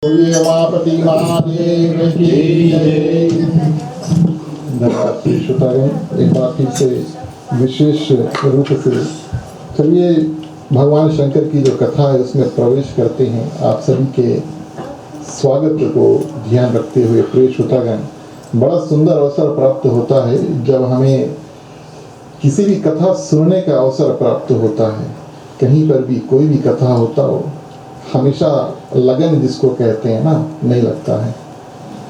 उमापति महादेव की जय। श्रोतागण, एक बार फिर से विशेष रूप से चलिए भगवान शंकर की जो कथा है उसमें प्रवेश करते हैं। आप सभी के स्वागत को ध्यान रखते हुए प्रिय श्रोतागण, बड़ा सुंदर अवसर प्राप्त होता है जब हमें किसी भी कथा सुनने का अवसर प्राप्त होता है। कहीं पर भी कोई भी कथा होता हो, हमेशा लगन जिसको कहते हैं ना, नहीं लगता है।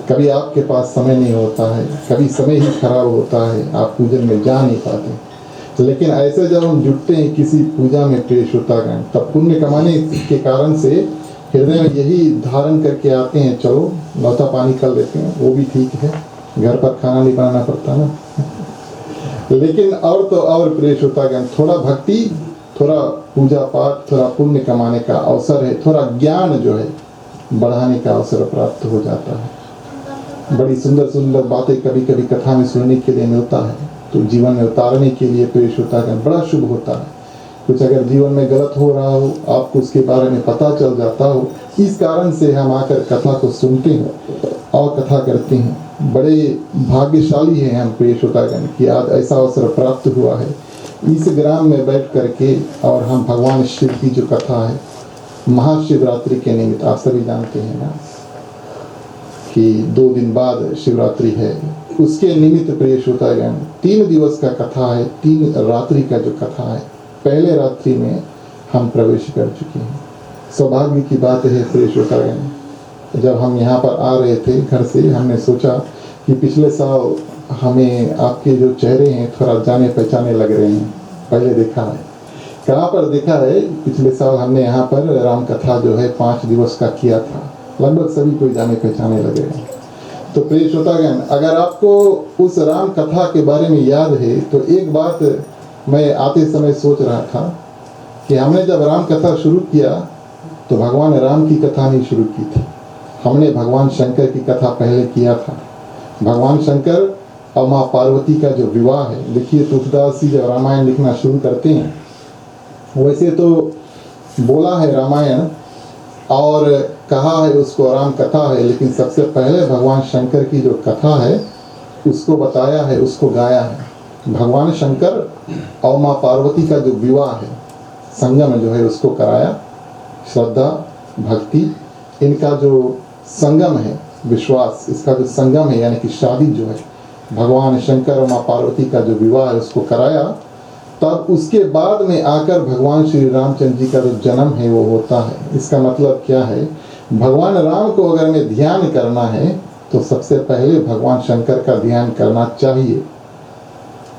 कभी आपके पास समय नहीं होता है, कभी समय ही खराब होता है, आप पूजन में जा नहीं पाते। लेकिन ऐसे जब हम जुटते हैं किसी पूजा में प्रिय श्रोतागण, तब पुण्य कमाने के कारण से हृदय में यही धारण करके आते हैं, चलो लौटा पानी कर लेते हैं, वो भी ठीक है, घर पर खाना नहीं बनाना पड़ता ना। लेकिन और तो और प्रिय श्रोतागण, थोड़ा भक्ति, थोड़ा पूजा पाठ, थोड़ा पुण्य कमाने का अवसर है, थोड़ा ज्ञान जो है बढ़ाने का अवसर प्राप्त हो जाता है। बड़ी सुंदर सुंदर बातें कभी कभी कथा में सुनने के लिए मिलता है, तो जीवन में उतारने के लिए प्रिय श्रोतागण बड़ा शुभ होता है। कुछ अगर जीवन में गलत हो रहा हो, आपको उसके बारे में पता चल जाता हो, इस कारण से हम आकर कथा को सुनते हैं और कथा करते हैं। बड़े भाग्यशाली हैं हम प्रिय श्रोतागण कि आज ऐसा अवसर प्राप्त हुआ है इस ग्राम में बैठ करके, और हम भगवान शिव की जो कथा है महाशिवरात्रि के निमित्त, आप सभी जानते हैं ना कि 2 दिन बाद शिवरात्रि है, उसके निमित्त प्रिय श्रोतागण 3 दिवस का कथा है, 3 रात्रि का जो कथा है, पहले रात्रि में हम प्रवेश कर चुके हैं। सौभाग्य की बात है प्रिय श्रोतागण, जब हम यहाँ पर आ रहे थे घर से, हमने सोचा कि पिछले साल हमें आपके जो चेहरे हैं थोड़ा जाने पहचाने लग रहे हैं, पहले देखा है। कहाँ पर देखा है? पिछले साल हमने यहाँ पर राम कथा जो है 5 दिवस का किया था, लगभग सभी कोई जाने पहचाने लगे हैं। तो प्रिय श्रोतागण, अगर आपको उस राम कथा के बारे में याद है तो एक बात मैं आते समय सोच रहा था कि हमने जब राम कथा शुरू किया तो भगवान राम की कथा नहीं शुरू की थी, हमने भगवान शंकर की कथा पहले किया था। भगवान शंकर और माँ पार्वती का जो विवाह है, देखिए तुलसीदास जी जब रामायण लिखना शुरू करते हैं, वैसे तो बोला है रामायण और कहा है उसको राम कथा है, लेकिन सबसे पहले भगवान शंकर की जो कथा है उसको बताया है, उसको गाया है। भगवान शंकर और माँ पार्वती का जो विवाह है, संगम जो है उसको कराया। श्रद्धा भक्ति इनका जो संगम है, विश्वास इसका जो संगम है, यानी कि शादी जो है भगवान शंकर और माँ पार्वती का जो विवाह है उसको कराया। तब उसके बाद में आकर भगवान श्री रामचंद्र जी का जो जन्म है वो होता है। इसका मतलब क्या है? भगवान राम को अगर हमें ध्यान करना है तो सबसे पहले भगवान शंकर का ध्यान करना चाहिए।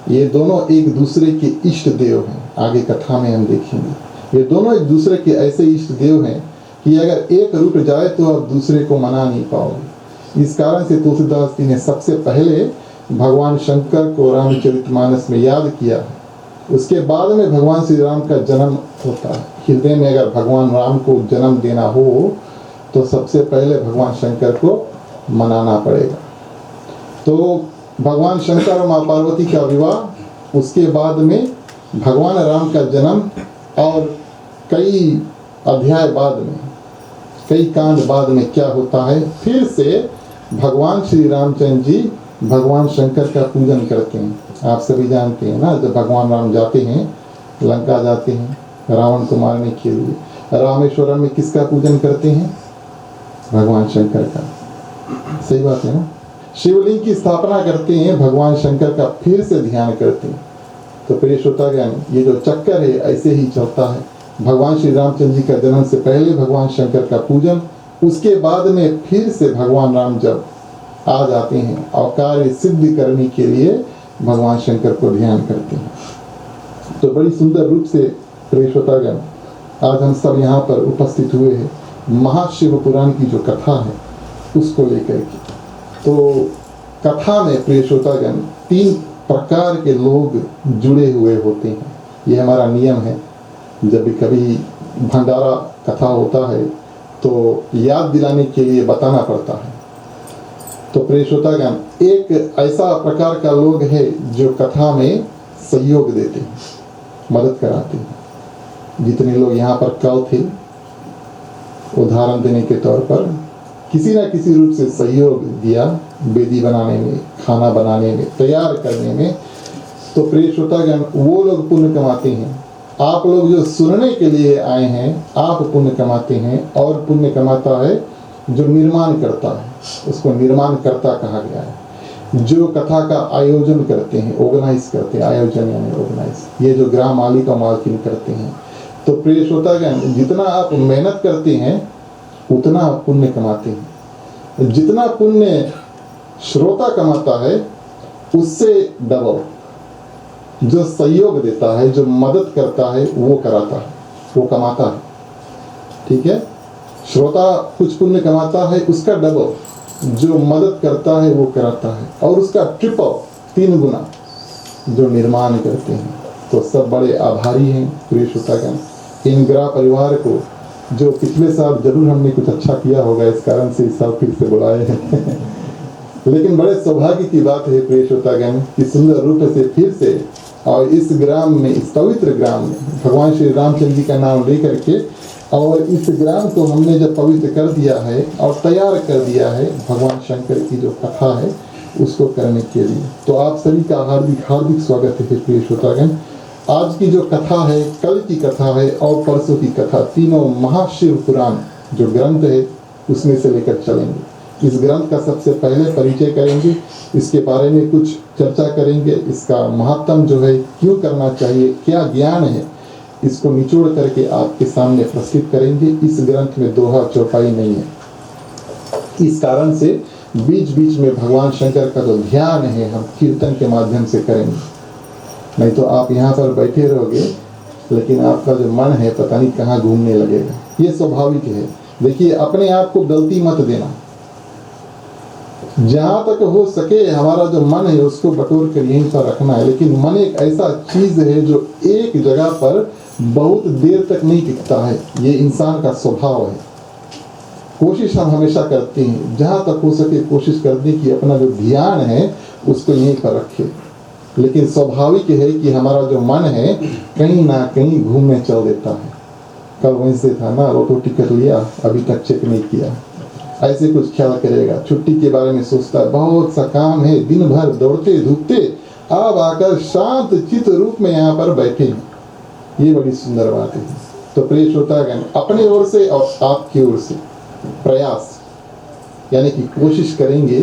ये दोनों एक दूसरे के इष्ट देव हैं, आगे कथा में हम देखेंगे। ये दोनों एक दूसरे के ऐसे इष्ट देव हैं कि अगर एक रुक जाए तो आप दूसरे को मना नहीं पाओगे। इस कारण से तुलसीदास जी ने सबसे पहले भगवान शंकर को रामचरितमानस में याद किया, उसके बाद में भगवान श्री राम का जन्म होता है। हृदय में अगर भगवान राम को जन्म देना हो तो सबसे पहले भगवान शंकर को मनाना पड़ेगा। तो भगवान शंकर और माँ पार्वती का विवाह, उसके बाद में भगवान राम का जन्म, और कई अध्याय बाद में, कई कांड बाद में क्या होता है, फिर से भगवान श्री रामचंद्र जी भगवान शंकर का पूजन करते हैं। आप सभी जानते हैं ना, जब भगवान राम जाते हैं लंका, जाते हैं रावण को मारने के लिए, रामेश्वरम में किसका पूजन करते हैं? भगवान शंकर का। सही बात है ना। शिवलिंग की स्थापना करते हैं, भगवान शंकर का फिर से ध्यान करते हैं। तो प्रिय श्रोतागण, ये जो चक्कर है ऐसे ही चलता है। भगवान श्री रामचंद्र जी का जन्म से पहले भगवान शंकर का पूजन, उसके बाद में फिर से भगवान राम जब आ जाते हैं और कार्य सिद्ध करने के लिए भगवान शंकर को ध्यान करते हैं। तो बड़ी सुंदर रूप से प्रिय श्रोतागण, आज हम सब यहाँ पर उपस्थित हुए हैं महाशिव पुराण की जो कथा है उसको लेकर के। तो कथा में प्रिय श्रोतागण 3 प्रकार के लोग जुड़े हुए होते हैं। ये हमारा नियम है, जब भी कभी भंडारा कथा होता है तो याद दिलाने के लिए बताना पड़ता है। तो प्रिय श्रोतागण, एक ऐसा प्रकार का लोग है जो कथा में सहयोग देते हैं, मदद कराते हैं। जितने लोग यहाँ पर कल थे, उदाहरण देने के तौर पर किसी ना किसी रूप से सहयोग दिया वेदी बनाने में, खाना बनाने में, तैयार करने में, तो प्रिय श्रोतागण वो लोग पुण्य कमाते हैं। आप लोग जो सुनने के लिए आए हैं, आप पुण्य कमाते हैं। और पुण्य कमाता है जो निर्माण करता है, उसको निर्माण करता कहा गया है। जो कथा का आयोजन करते हैं, ऑर्गेनाइज करते हैं, आयोजन यानी ऑर्गेनाइज, ये जो ग्राम मालिक और मालकिन करते हैं। तो प्रिय श्रोतागण, जितना आप मेहनत करते हैं उतना आप पुण्य कमाते हैं। जितना पुण्य श्रोता कमाता है उससे डबल जो सहयोग देता है, जो मदद करता है, वो कराता है, वो कमाता है। ठीक है, श्रोता कुछ पुण्य कमाता है, उसका डबल जो मदद करता है वो कराता है, और उसका ट्रिपल 3 गुना जो निर्माण करते हैं। तो सब बड़े आभारी हैं प्रिय श्रोतागण इन ग्रा परिवार को, जो पिछले साल जरूर हमने कुछ अच्छा किया होगा, इस कारण से इस साल फिर से बुलाए हैं। लेकिन बड़े सौभाग्य की बात है प्रिय श्रोतागण कि सुंदर रूप से फिर से और इस ग्राम में, इस पवित्र ग्राम में भगवान श्री रामचंद्र जी का नाम लेकर के, और इस ग्राम को हमने जब पवित्र कर दिया है और तैयार कर दिया है भगवान शंकर की जो कथा है उसको करने के लिए, तो आप सभी का हार्दिक हार्दिक स्वागत है प्रिय श्रोतागण। आज की जो कथा है, कल की कथा है और परसों की कथा, तीनों महाशिव पुराण जो ग्रंथ है उसमें से लेकर चलेंगे। इस ग्रंथ का सबसे पहले परिचय करेंगे, इसके बारे में कुछ चर्चा करेंगे, इसका महत्व जो है क्यों करना चाहिए, क्या ज्ञान है, इसको निचोड़ करके आपके सामने प्रस्तुत करेंगे। इस ग्रंथ में दोहा चौपाई नहीं है, इस कारण से बीच बीच में भगवान शंकर का जो ध्यान है हम कीर्तन के माध्यम से करेंगे। नहीं तो आप यहाँ पर बैठे रहोगे लेकिन आपका जो मन है पता नहीं कहाँ घूमने लगेगा। ये स्वाभाविक है। देखिए, अपने आप को गलती मत देना। जहाँ तक हो सके हमारा जो मन है उसको बटोर कर यहीं पर रखना है। लेकिन मन एक ऐसा चीज है जो एक जगह पर बहुत देर तक नहीं टिकता है, ये इंसान का स्वभाव है। कोशिश हम हमेशा करते हैं, जहाँ तक हो सके कोशिश करने की अपना जो ध्यान है उसको यहीं पर रखे। लेकिन स्वाभाविक है कि हमारा जो मन है कहीं ना कहीं घूमने चल देता है। कल वैसे था ना, वो तो टिकट लिया अभी तक चेक नहीं किया, ऐसे कुछ ख्याल करेगा। छुट्टी के बारे में सोचता है, बहुत सा काम है, दिन भर दौड़ते धूपते अब आकर शांत चित्त रूप में यहाँ पर बैठे हैं। ये बड़ी सुंदर बात है। तो प्रिय श्रोतागण, अपनी ओर से और आपकी ओर से प्रयास यानी कि कोशिश करेंगे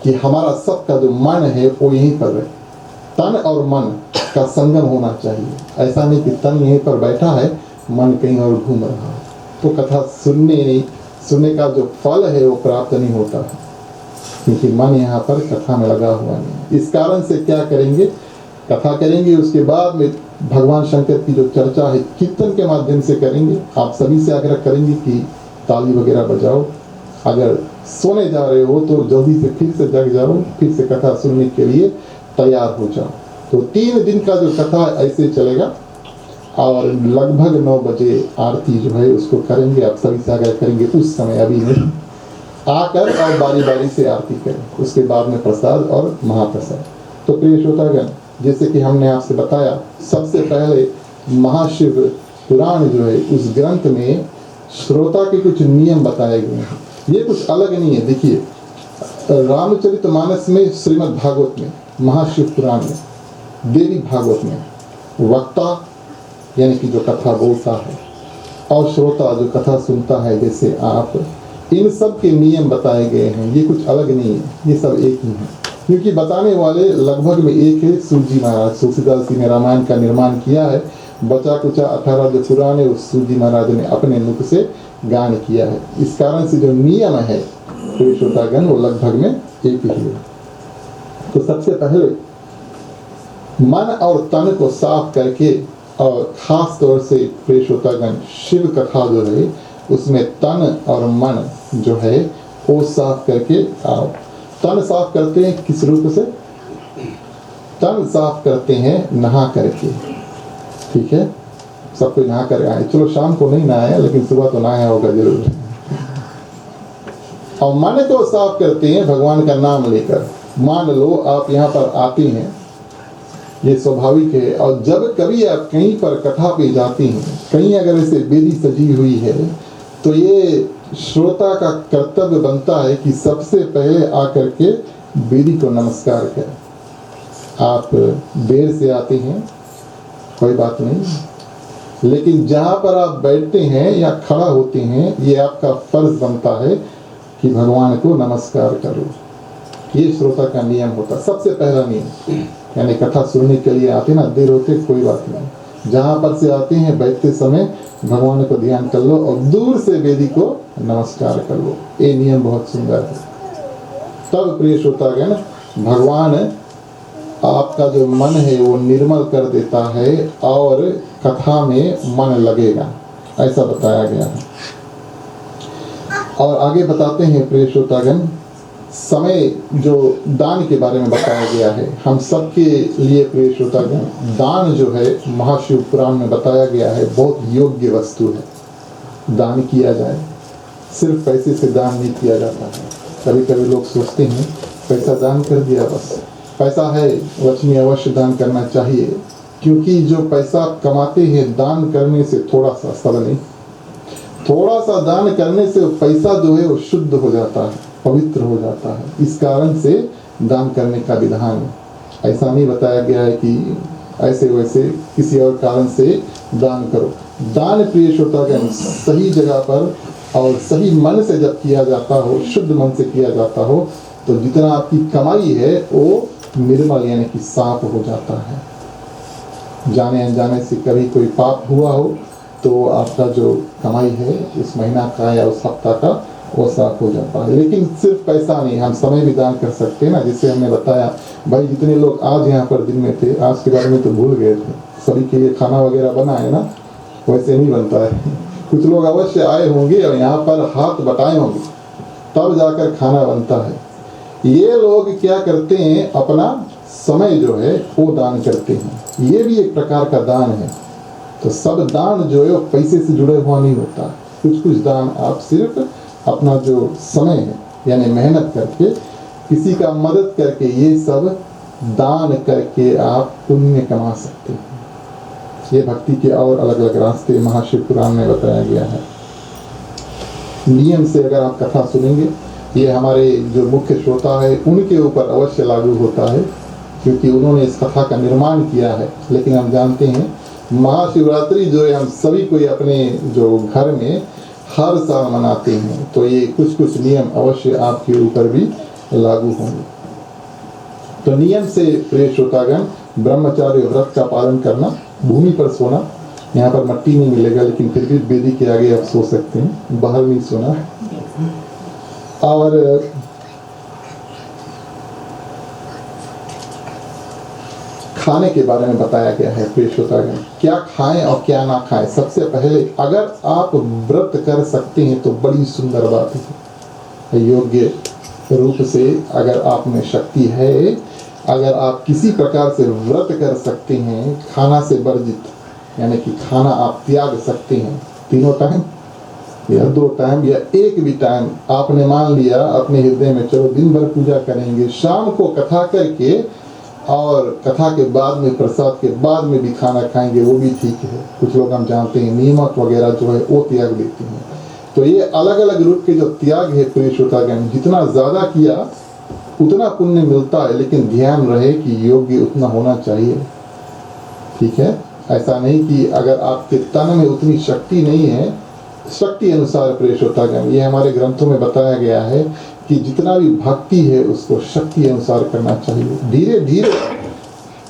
कि हमारा सबका जो मन है वो यहीं पर रहे। तन और मन का संगम होना चाहिए। ऐसा नहीं कि तन यहीं पर बैठा है, मन कहीं और घूम रहा है, तो कथा सुनने का जो फल है वो प्राप्त नहीं होता है, क्योंकि मन यहाँ पर कथा में लगा हुआ नहीं। इस कारण से क्या करेंगे, कथा करेंगे, उसके बाद में भगवान शंकर की जो चर्चा है कीर्तन के माध्यम से करेंगे। आप सभी से आग्रह करेंगे कि ताली वगैरह बजाओ। अगर सोने जा रहे हो तो जल्दी से फिर से जग जाओ, फिर से कथा सुनने के लिए तैयार हो जाओ। तो 3 दिन का जो कथा ऐसे चलेगा और लगभग 9 बजे आरती जो है उसको करेंगे। आप सभी से आग्रह करेंगे उस समय, अभी नहीं, आकर और बारी बारी से आरती करें। उसके बाद में प्रसाद और महाप्रसाद। तो प्रिय श्रोतागण, जैसे कि हमने आपसे बताया, सबसे पहले महाशिव पुराण जो है उस ग्रंथ में श्रोता के कुछ नियम बताए गए हैं। ये कुछ अलग नहीं है। देखिए, रामचरितमानस में, श्रीमद् भागवत में, महाशिव पुराण में, देवी भागवत में वक्ता यानी कि जो कथा बोलता है और श्रोता जो कथा सुनता है जैसे आप, इन सब के नियम बताए गए हैं। ये कुछ अलग नहीं है, ये सब एक ही है, क्योंकि बताने वाले लगभग में एक है। सूजी महाराज, तुलसीदास जी ने रामायण का निर्माण किया है। बचा कुचा 18 जो पुराने उस सूजी महाराज ने अपने मुख से गान किया है। इस कारण से जो नियम है प्रिय श्रोतागण वो लगभग में एक ही है। तो सबसे पहले मन और तन को साफ करके, और खास तौर से प्रिय श्रोतागण शिव कथा जो है उसमें तन और मन जो है वो साफ करके आओ। तन साफ करते हैं किस रूप से? तन साफ करते हैं नहा करके। ठीक है, सब कोई नहा कर आए। चलो शाम को नहीं नहाया लेकिन सुबह तो नहाया होगा जरूर। और मन को साफ करते हैं भगवान का नाम लेकर। मान लो आप यहाँ पर आते हैं, ये स्वाभाविक है। और जब कभी आप कहीं पर कथा पे जाते हैं, कहीं अगर ऐसे वेदी सजी हुई है तो ये श्रोता का कर्तव्य बनता है कि सबसे पहले आकर के वेदी को नमस्कार करें। आप देर से आते हैं कोई बात नहीं, लेकिन जहाँ पर आप बैठते हैं या खड़ा होते हैं, ये आपका फर्ज बनता है कि भगवान को नमस्कार करो। ये श्रोता का नियम होता, सबसे पहला नियम। यानी कथा सुनने के लिए आते ना, देर होते कोई बात नहीं, जहाँ पर से आते हैं बैठते समय भगवान को ध्यान कर लो और दूर से वेदी को नमस्कार कर लो। ये नियम बहुत सुंदर है। तब प्रिय श्रोतागण, भगवान आपका जो मन है वो निर्मल कर देता है और कथा में मन लगेगा, ऐसा बताया गया है। और आगे बताते हैं प्रिय श्रोतागण, समय जो दान के बारे में बताया गया है हम सबके लिए प्रिय श्रोतागण, दान जो है महाशिव पुराण में बताया गया है बहुत योग्य वस्तु है। दान किया जाए, सिर्फ पैसे से दान नहीं किया जाता है। कभी कभी लोग सोचते हैं पैसा दान कर दिया बस, पैसा है लक्ष्मी अवश्य दान करना चाहिए, क्योंकि जो पैसा आप कमाते हैं दान करने से थोड़ा सा, सब नहीं, थोड़ा सा दान करने से पैसा जो है वो शुद्ध हो जाता है, पवित्र हो जाता है। इस कारण से दान करने का विधान है। ऐसा नहीं बताया गया है कि ऐसे वैसे किसी और कारण से दान करो। दान प्रिय श्रोतागण सही जगह पर और सही मन से जब किया जाता हो, शुद्ध मन से किया जाता हो, तो जितना आपकी कमाई है वो निर्मल यानी कि साफ हो जाता है। जाने अनजाने से कभी कोई पाप हुआ हो तो आपका जो कमाई है इस महीना का या उस हफ्ता का वो साफ हो जाता है। लेकिन सिर्फ पैसा नहीं, हम समय भी दान कर सकते हैं ना, जिससे हमने बताया भाई जितने लोग आज यहाँ पर दिन में थे, आज के बारे में तो भूल गए थे, सभी के लिए खाना वगैरह बना है ना, वैसे नहीं बनता है। कुछ लोग अवश्य आए होंगे और यहाँ पर हाथ बटाए होंगे, तब जाकर खाना बनता है। ये लोग क्या करते हैं, अपना समय जो है वो दान करते हैं, ये भी एक प्रकार का दान है। तो सब दान जो है वो पैसे से जुड़े हुआ नहीं होता, कुछ कुछ दान आप सिर्फ अपना जो समय है यानी मेहनत करके, किसी का मदद करके, ये सब दान करके आप पुण्य कमा सकते हैं। ये भक्ति के और अलग अलग रास्ते महाशिव पुराण में बताया गया है। नियम से अगर आप कथा सुनेंगे, ये हमारे जो मुख्य श्रोता है उनके ऊपर अवश्य लागू होता है, क्योंकि उन्होंने इस कथा का निर्माण किया है। लेकिन हम जानते हैं महाशिवरात्रि जो है हम सभी कोई अपने जो घर में हर साल मनाते हैं, तो ये कुछ कुछ नियम अवश्य आपके ऊपर भी लागू होंगे। तो नियम से प्रिय श्रोतागण, ब्रह्मचार्य व्रत का पालन करना, भूमि पर सोना, यहाँ पर मट्टी नहीं मिलेगा लेकिन फिर भी वेदी के आगे आप सो सकते हैं, बाहर नहीं सोना। और खाने के बारे में बताया गया है प्रिय श्रोतागण, क्या खाएं और क्या ना खाएं। सबसे पहले अगर आप व्रत कर सकते हैं तो बड़ी सुंदर बात है, योग्य रूप से अगर आप में शक्ति है, अगर आप किसी प्रकार से व्रत कर सकते हैं, खाना से वर्जित यानी कि खाना आप त्याग सकते हैं, 3 टाइम या 2 टाइम या एक भी टाइम आपने मान लिया अपने हृदय में, चलो दिन भर पूजा करेंगे, शाम को कथा करके और कथा के बाद में, प्रसाद के बाद में भी खाना खाएंगे, वो भी ठीक है। कुछ लोग हम जानते हैं नियमक वगैरह जो है वो त्याग देते हैं। तो ये अलग अलग रूप के जो त्याग है प्रिय श्रोतागण, जितना ज़्यादा किया उतना पुण्य मिलता है, लेकिन ध्यान रहे कि योग्य उतना होना चाहिए, ठीक है। ऐसा नहीं कि अगर आपके तन में उतनी शक्ति नहीं है, शक्ति अनुसार प्रिय श्रोतागण, ये हमारे ग्रंथों में बताया गया है कि जितना भी भक्ति है उसको शक्ति अनुसार करना चाहिए। धीरे धीरे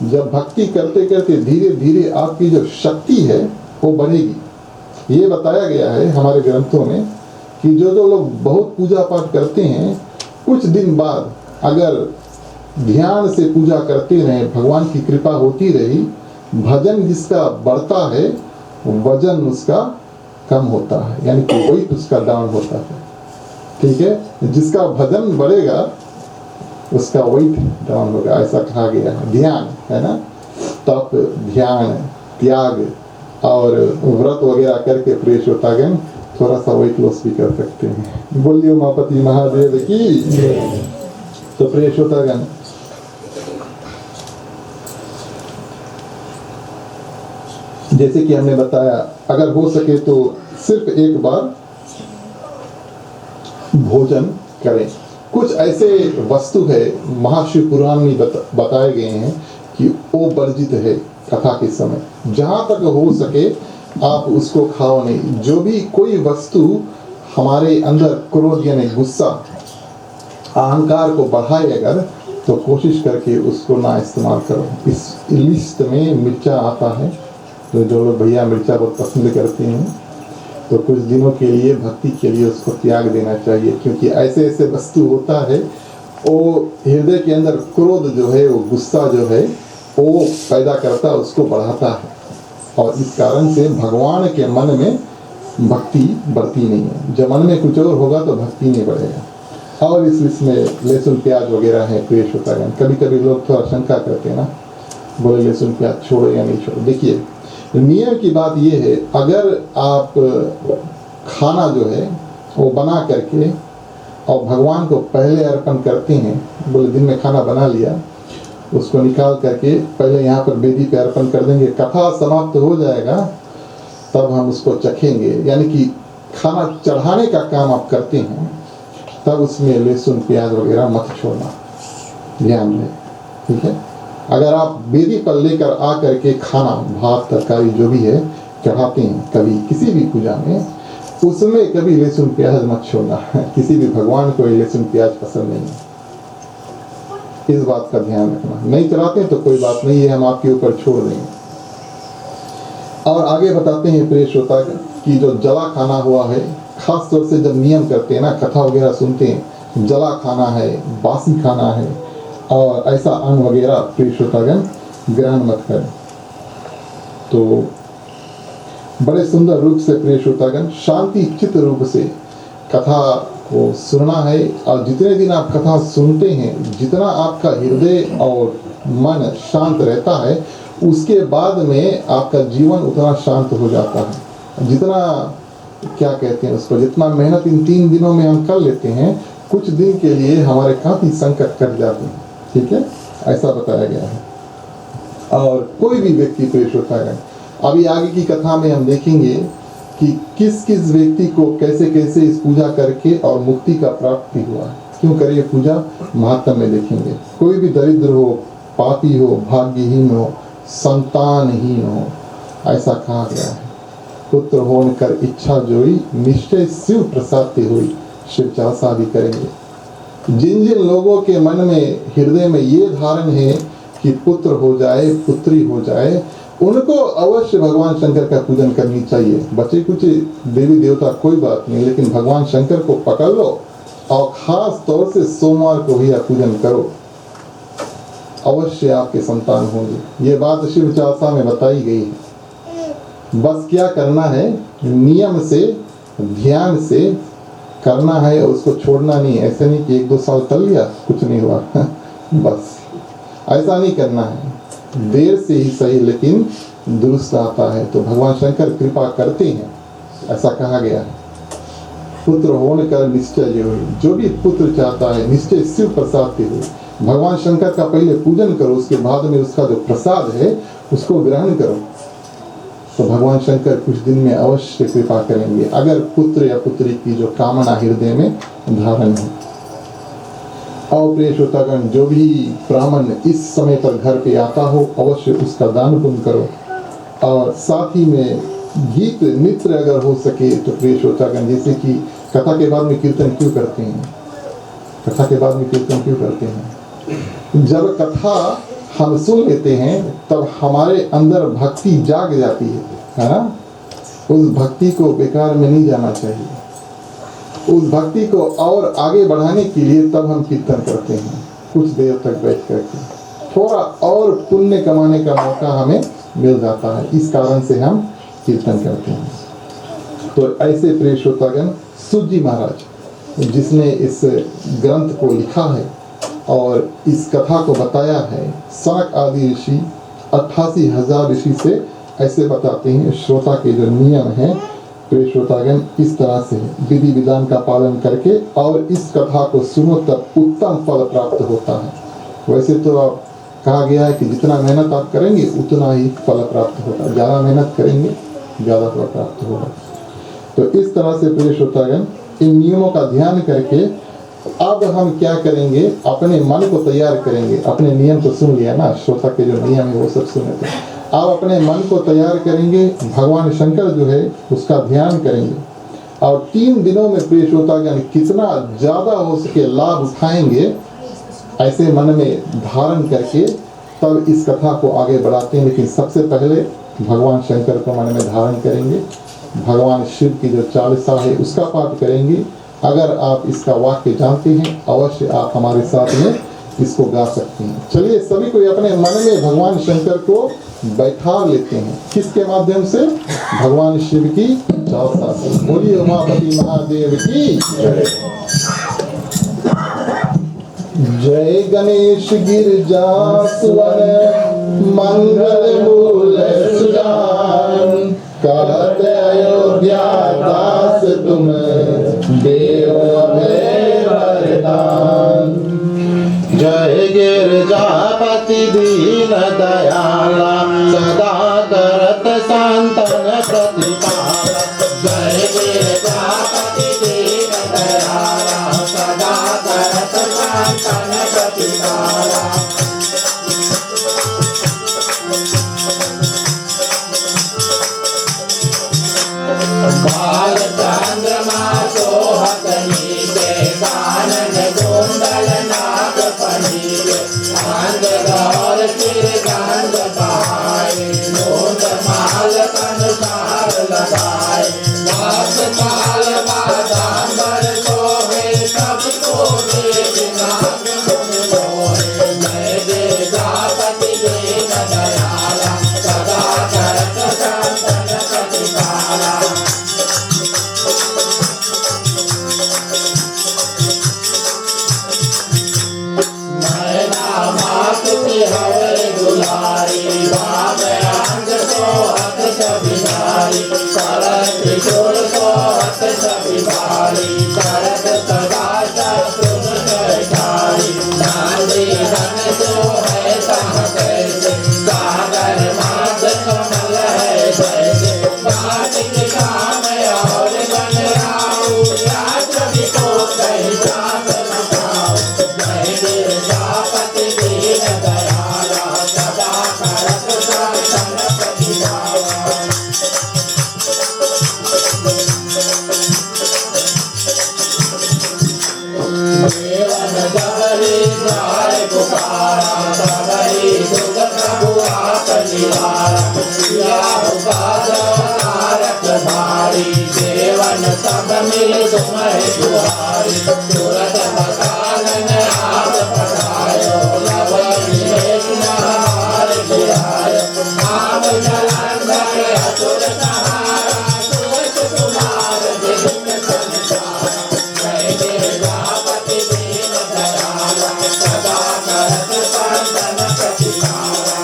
जब भक्ति करते करते धीरे धीरे आपकी जो शक्ति है वो बढ़ेगी। ये बताया गया है हमारे ग्रंथों में कि जो जो लोग बहुत पूजा पाठ करते हैं, कुछ दिन बाद अगर ध्यान से पूजा करते रहे, भगवान की कृपा होती रही, भजन जिसका बढ़ता है वजन उसका कम होता है, यानी कि वेट उसका डाउन होता है, ठीक है। जिसका भजन बढ़ेगा उसका वेट डाउन होगा, ऐसा कहा गया है। ध्यान है ना, तप, ध्यान, त्याग और व्रत वगैरह करके प्रिय श्रोतागण थोड़ा सा वेट लॉस भी कर सकते हैं। बोलिए उमापति महादेव की। तो प्रिय श्रोतागण, जैसे कि हमने बताया, अगर हो सके तो सिर्फ एक बार भोजन करें। कुछ ऐसे वस्तु है महाशिव पुराण में बताए गए हैं कि वो वर्जित है कथा के समय, जहाँ तक हो सके आप उसको खाओ नहीं। जो भी कोई वस्तु हमारे अंदर क्रोध यानी गुस्सा अहंकार को बढ़ाए अगर, तो कोशिश करके उसको ना इस्तेमाल करो। इस लिस्ट में मिर्चा आता है, तो जो लोग भैया मिर्चा बहुत पसंद करते हैं तो कुछ दिनों के लिए भक्ति के लिए उसको त्याग देना चाहिए, क्योंकि ऐसे ऐसे वस्तु होता है वो हृदय के अंदर क्रोध जो है, वो गुस्सा जो है वो पैदा करता है, उसको बढ़ाता है, और इस कारण से भगवान के मन में भक्ति बढ़ती नहीं है। जब मन में कुछ और होगा तो भक्ति नहीं बढ़ेगा। और इस लिस्ट में लहसुन प्याज वगैरह है, क्लेश होता है। कभी कभी लोग थोड़ा शंका करते हैं ना, बोले लहसुन प्याज छोड़ो या नहीं छोड़ो। देखिए नियम की बात ये है, अगर आप खाना जो है वो बना करके और भगवान को पहले अर्पण करते हैं, बोले दिन में खाना बना लिया, उसको निकाल करके पहले यहाँ पर वेदी पे अर्पण कर देंगे, कथा समाप्त हो जाएगा तब हम उसको चखेंगे, यानी कि खाना चढ़ाने का काम आप करते हैं, तब उसमें लहसुन प्याज वगैरह मत छोड़ना, ध्यान दें, ठीक है। अगर आप वेदी पर लेकर आ करके खाना भात तरकारी जो भी है चढ़ाते हैं कभी किसी भी पूजा में, उसमें कभी लहसुन प्याज मत छोड़ना। किसी भी भगवान को लहसुन प्याज पसंद नहीं है, इस बात का ध्यान रखना। नहीं चढ़ाते तो कोई बात नहीं है, हम आपके ऊपर छोड़ देंगे। और आगे बताते हैं प्रिय श्रोता कि जो जला खाना हुआ है, खास तौर से जब नियम करते हैं ना, कथा वगैरह सुनते हैं, जला खाना है, बासी खाना है और ऐसा अन्न वगैरह प्रिय श्रोतागण ग्रहण मत करें। तो बड़े सुंदर रूप से प्रिय श्रोतागण शांति चित्त रूप से कथा को सुनना है, और जितने दिन आप कथा सुनते हैं, जितना आपका हृदय और मन शांत रहता है, उसके बाद में आपका जीवन उतना शांत हो जाता है। जितना क्या कहते हैं उसको, जितना मेहनत इन 3 दिनों में हम कर लेते हैं, कुछ दिन के लिए हमारे काफ़ी संकट कट जाते हैं, ठीक है, ऐसा बताया गया है। और कोई भी व्यक्ति प्रेष होता है, अभी आगे की कथा में हम देखेंगे कि किस किस व्यक्ति को कैसे कैसे इस पूजा करके और मुक्ति का प्राप्ति हुआ, क्यों करिए पूजा, महात्मा में देखेंगे। कोई भी दरिद्र हो, पापी हो, भाग्यहीन हो, संतानहीन हो, ऐसा कहा गया है, पुत्र होने कर इच्छा जोई, निश्चय शिव प्रसाद हुई, शिव चासा भी करेंगे। जिन जिन लोगों के मन में हृदय में ये धारण है कि पुत्र हो जाए, पुत्री हो जाए, उनको अवश्य भगवान शंकर का पूजन करनी चाहिए। बचे कुछ देवी देवता कोई बात नहीं, लेकिन भगवान शंकर को पकड़ लो और खास तौर से सोमवार को ही पूजन करो, अवश्य आपके संतान होंगे। ये बात शिव चासा में बताई गई है। बस क्या करना है, नियम से ध्यान से करना है, और उसको छोड़ना नहीं। ऐसे नहीं कि 1-2 साल कर लिया कुछ नहीं हुआ बस ऐसा नहीं करना है। देर से ही सही लेकिन दुरुस्त आता है, तो भगवान शंकर कृपा करते हैं, ऐसा कहा गया है। पुत्र होने का निश्चय जो भी पुत्र चाहता है, निश्चय शिव प्रसाद के हुए। भगवान शंकर का पहले पूजन करो, उसके बाद में उसका जो प्रसाद है उसको ग्रहण करो, तो भगवान शंकर कुछ दिन में अवश्य कृपा करेंगे, अगर पुत्र या पुत्री की जो कामना हृदय में धारण है। और प्रिय श्रोतागण, जो भी ब्राह्मण इस समय पर घर पे आता हो, अवश्य उसका दान पुण्य करो। और साथ ही में गीत नृत्य अगर हो सके तो प्रिय श्रोतागण, जैसे कि कथा के बाद में कीर्तन क्यों करते हैं, कथा के बाद में कीर्तन क्यों करते हैं? जब कथा हम सुन लेते हैं तब हमारे अंदर भक्ति जाग जाती है ना। उस भक्ति को बेकार में नहीं जाना चाहिए। उस भक्ति को और आगे बढ़ाने के लिए तब हम कीर्तन करते हैं, कुछ देर तक बैठ करके, थोड़ा और पुण्य कमाने का मौका हमें मिल जाता है, इस कारण से हम कीर्तन करते हैं। तो ऐसे प्रिय श्रोतागण, सूत जी महाराज जिसने इस ग्रंथ को लिखा है और इस कथा को बताया है, सनक आदि ऋषि 88,000 ऋषि से ऐसे बताते हैं। श्रोता के जो नियम हैं प्रिय श्रोतागण इस तरह से विधि विधान का पालन करके और इस कथा को सुनो तब उत्तम फल प्राप्त होता है। वैसे तो आप कहा गया है कि जितना मेहनत आप करेंगे उतना ही फल प्राप्त होगा, ज़्यादा मेहनत करेंगे ज़्यादा फल प्राप्त होगा। तो इस तरह से प्रिय श्रोतागण इन नियमों का ध्यान करके अब हम क्या करेंगे, अपने मन को तैयार करेंगे। अपने नियम तो सुन लिया ना, श्रोता के जो नियम है वो सब सुने थे। अब अपने मन को तैयार करेंगे, भगवान शंकर जो है उसका ध्यान करेंगे और 3 दिनों में प्रिय श्रोतागण कितना ज़्यादा हो सके लाभ उठाएंगे, ऐसे मन में धारण करके तब इस कथा को आगे बढ़ाते हैं। लेकिन सबसे पहले भगवान शंकर को मन में धारण करेंगे, भगवान शिव की जो चालीसा है उसका पाठ करेंगे। अगर आप इसका वाक्य जानते हैं अवश्य आप हमारे साथ में इसको गा सकते हैं। चलिए सभी कोई अपने मन में भगवान शंकर को बैठा लेते हैं। किसके माध्यम से? भगवान शिव की चालीसा से। बोलिए उमापति महादेव की जय। जय गणेश गिरजा सुवन मंगल मूल सुजान, कहत अयोध्या दास तुम देव अभय वरदान। जय गिरजापति दीन दयाला, सदा करत संतन प्रतिपाला। जय गिरजापति दीन दयाला, सदा करत संतन प्रतिपाला। बाल चंद्रमा सोहत नीचे, कानन कुंडल नाक फणीके, अंग गौर सिर गंध पाए, नोट माल कंसार लगाए। वास काल बादाम्बर सोहे, सबको देख नाग मुन मोहे। जय गिरजापति दीन दयाला, सदा करत संतन प्रतिपाला। हरे दुलारी, बाम अंग सोहत सबिनारी, करत त्रिशूल सोहत सबिनारी, करत सदा शत्रु कैठारी। नांदी धन सोहे तह कैसे, सागर माथ कमल है जैसे। कार्तिक काम और बन राहु, याद को कहीं जात न पाओ। जय गिरजापति दीन दयाला, सदा करत संतन प्रतिपाला। देवन जबरी जाय पुकारा, तबरी दुख प्रभु आप निवारा। किया उपाद तारक भारी, देवन सब मिल तुम्हें दुहारी। तुरत बकानन आप पठायो, लव निवेश नहार गिरायो। आप जलंधर असुर सहारा, सुवच कुमार दिव्य संचारा। जय गिरजापति दीन दयाला, सदा करत संतन प्रतिपाला।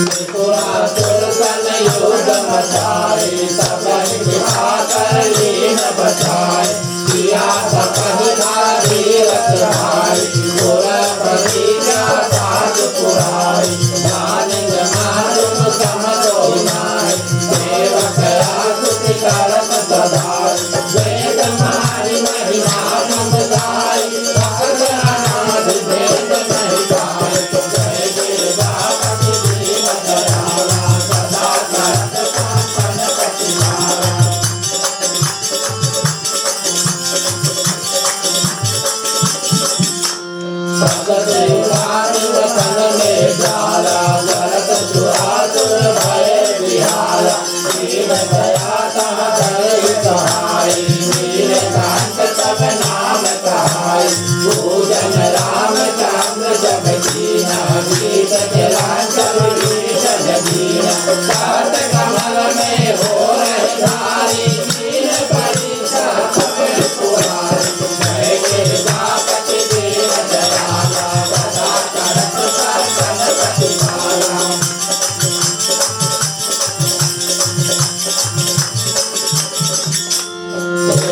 त्रिपुरासुर संयोग मचाए, सबन विभाकर लीन बचाए। किया बकहि भारी रथ भारी, पुर प्रतिज्ञा पाठ पुराई। मानिंद मारुम सम कोइ नाइ, सेवक आसुति करत सदाई। वेद मारि महिमा मम गाई, भगत अनादि भेद नहीं गाई। जय गिरजापति दीन दयाला, सदा करत संतन प्रतिपाला। भगत उठारि वतन में जाला, भरत सुरासुर भय बिहाला। दीन दया तह धरि सहाय, नीलकंठ सब नाम कहाय। पूजन रामचंद्र जग दीना, गीत जलांचल गीत जगीना। काट कमल में हो रही धारी, दीन परीक्षा सब पुरारी। जय गिरजापति दीन दयाला, सदा करत संतन प्रतिपाला।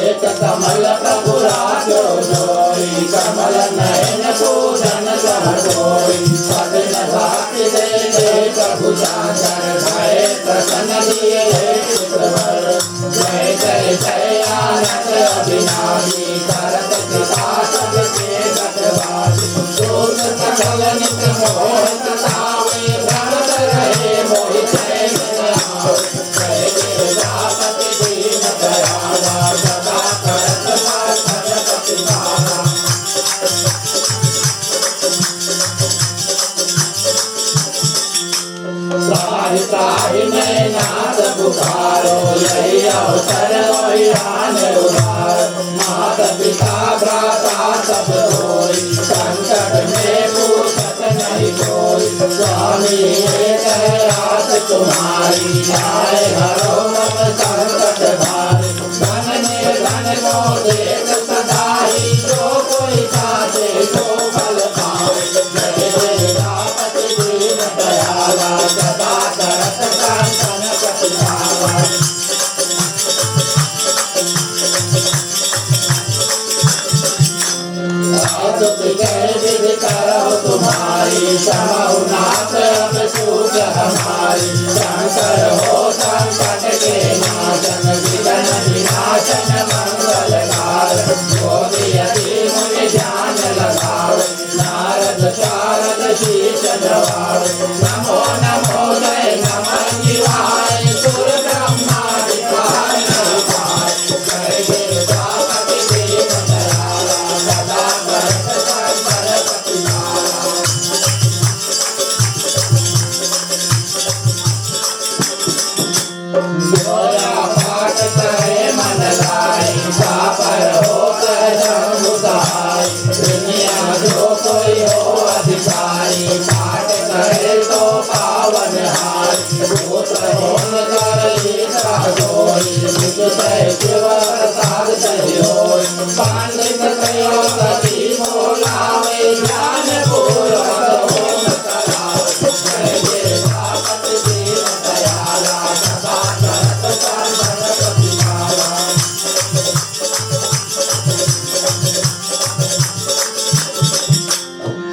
एक कमल प्रभु राजो जोई, कमल नयन पूजन सह सोई। पद न भाग्य दे प्रभु चाकर, दिए चित्रवर जय जय जय आनंद अविनाशी करत कृपा सबके घटवासी दूर सकल नित मोह सतावे भ्रमत रहे मोहित जय गिरजापति दीन दयाला सदा करत साधन प्रतिपाला त्राहि त्राहि मैं नाथ पुकारो यही अवसर वही आन उधार मात पिता भ्राता सब होई संकट में पूछत नहीं कोई स्वामी एक है आस तुम्हारी आए हरो मम संकट भारी धन निर्धन को देख सदाई जो कोई चाहे सो फल पाए जय गिरजापति दीन दयाला सदा करत कांचन प्रतिपाला जय विधि करो तुम्हारी समाउ नाथ अब सूझ हमारी शंकर हो संकट के नाशन विघ्न विनाशन मंगलकार गोदी यदि मुनि ध्यान लगावे नारद शारद शीश नवावे नमो नमो जय नमः शिवाय सुर ब्रह्मादि पार नहीं पाए जय गिरजापति दीन दयाला सदा करत संकट प्रतिपाला जोया पाठ करे मन लाए पर हो कर शंभु सहाय दुनिया जो कोई हो अधिकारी पाठ करे तो पावन हाय पुत्र होन कर ईसा सोई नित्य शिव प्रसाद सही होय पांडित कयो गति बोलावे ज्ञान पूर्वक होम करावे जय गिरजापति दीन दयाला सदा करत साधन प्रतिपाला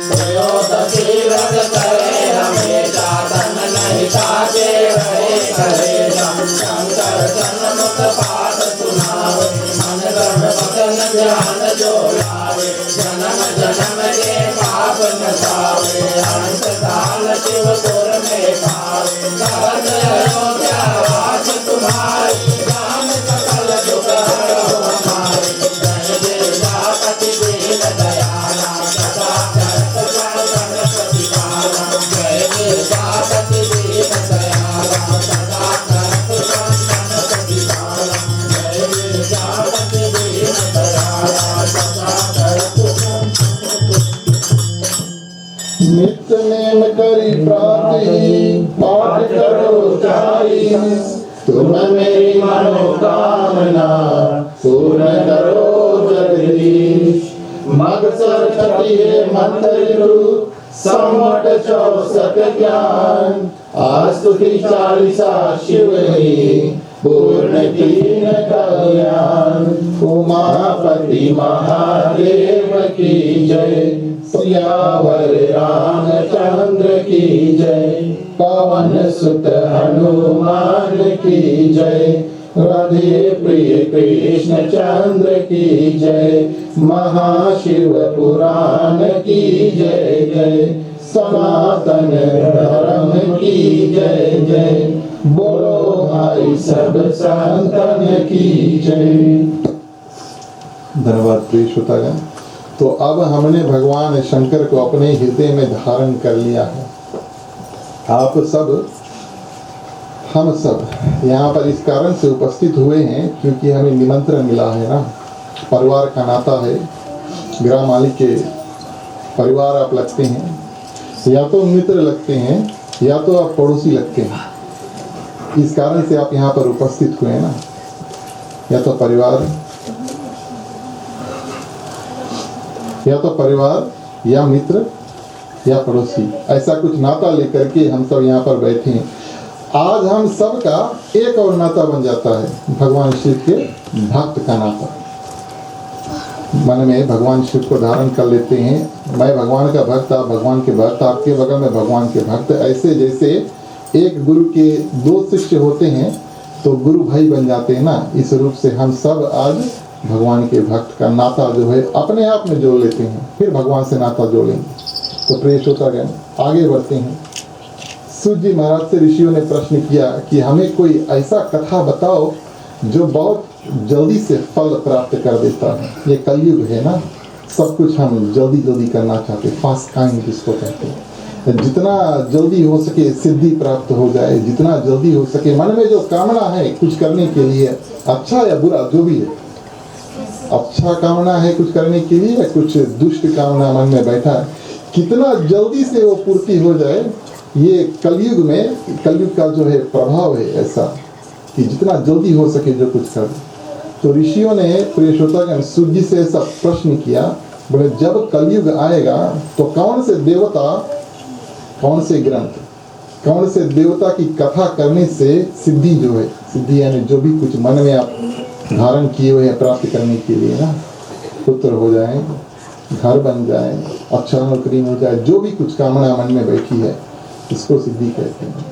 त्रयोदशी व्रत करे हमेशा तन नहीं ताजे रहे कलेशा शंकर सन्मुख पाठ सुनावे मन गढ़ भजन ध्यान जो लावे जन्म जन्म के पाप नसावे अंत काल शिवपुर में पावे सहज अयोध्या वास तुम्हारे राम सकल दुख हरो हमारे जय गिरजापति दीन दयाला सदा करत साधन प्रतिपाला जय गिरजापति दीन दयाला सदा करत साधन प्रतिपाला जय गिरजापति दीन दयाला सदा करत नित्य नेम करी प्राति पाठ करो जाई तुम मेरी मनोकामना पूर्ण करो जगदीश मगसर छठिये मंत्र सम्मत 64 ज्ञान आस्तुति 40 शिव ही पूर्ण 3 कल्याण उमापति महादेव की जय सियावर रामचंद्र की जय पवन सुत हनुमान की जय राधे प्रिय कृष्ण चंद्र की जय महाशिव पुराण की जय जय सनातन धर्म की जय जय बोलो भाई सब संतन की जय। धन्यवाद प्रिय श्रोतागण। तो अब हमने भगवान शंकर को अपने हृदय में धारण कर लिया है। आप सब, हम सब यहाँ पर इस कारण से उपस्थित हुए हैं क्योंकि हमें निमंत्रण मिला है ना, परिवार का नाता है। ग्राम मालिक के परिवार आप लगते हैं, या तो मित्र लगते हैं या तो आप पड़ोसी लगते हैं। इस कारण से आप यहाँ पर उपस्थित हुए हैं ना, या तो परिवार या मित्र या पड़ोसी, ऐसा कुछ नाता लेकर के हम सब यहाँ पर बैठे हैं। आज हम सब का एक और नाता बन जाता है, भगवान शिव के भक्त का नाता। मन में भगवान शिव को धारण कर लेते हैं। मैं भगवान का भक्त, आप भगवान के भक्त, आपके बगल में भगवान के भक्त। ऐसे जैसे एक गुरु के 2 शिष्य होते हैं तो गुरु भाई बन जाते हैं ना। इस रूप से हम सब आज भगवान के भक्त का नाता जो है अपने आप में जोड़ लेते हैं, फिर भगवान से नाता जोड़ेंगे। तो प्रिय श्रोतागण, आगे बढ़ते हैं। सूत जी महाराज से ऋषियों ने प्रश्न किया कि हमें कोई ऐसा कथा बताओ जो बहुत जल्दी से फल प्राप्त कर देता है। ये कलयुग है ना, सब कुछ हम जल्दी जल्दी करना चाहते हैं, फास्ट काइंड जिसको कहते हैं। जितना जल्दी हो सके सिद्धि प्राप्त हो जाए, जितना जल्दी हो सके मन में जो कामना है कुछ करने के लिए, अच्छा या बुरा जो भी है, अच्छा कामना है कुछ करने के लिए या कुछ दुष्ट कामना मन में बैठा है, कितना जल्दी से वो पूर्ति हो जाए। ये कलयुग में, कलयुग का जो है प्रभाव है ऐसा कि जितना जल्दी हो सके जो कुछ कर। तो ऋषियों ने प्रिय श्रोतागण सूत जी से ऐसा प्रश्न किया, बोले जब कलयुग आएगा तो कौन से देवता, कौन से ग्रंथ, कौन से देवता की कथा करने से सिद्धि जो है, सिद्धि यानी जो भी कुछ मन में आप धारण किए हुए हैं प्राप्त करने के लिए ना, पुत्र हो जाए, घर बन जाए, अच्छा नौकरी हो जाए, जो भी कुछ कामना मन में बैठी है इसको सिद्धि कहते हैं।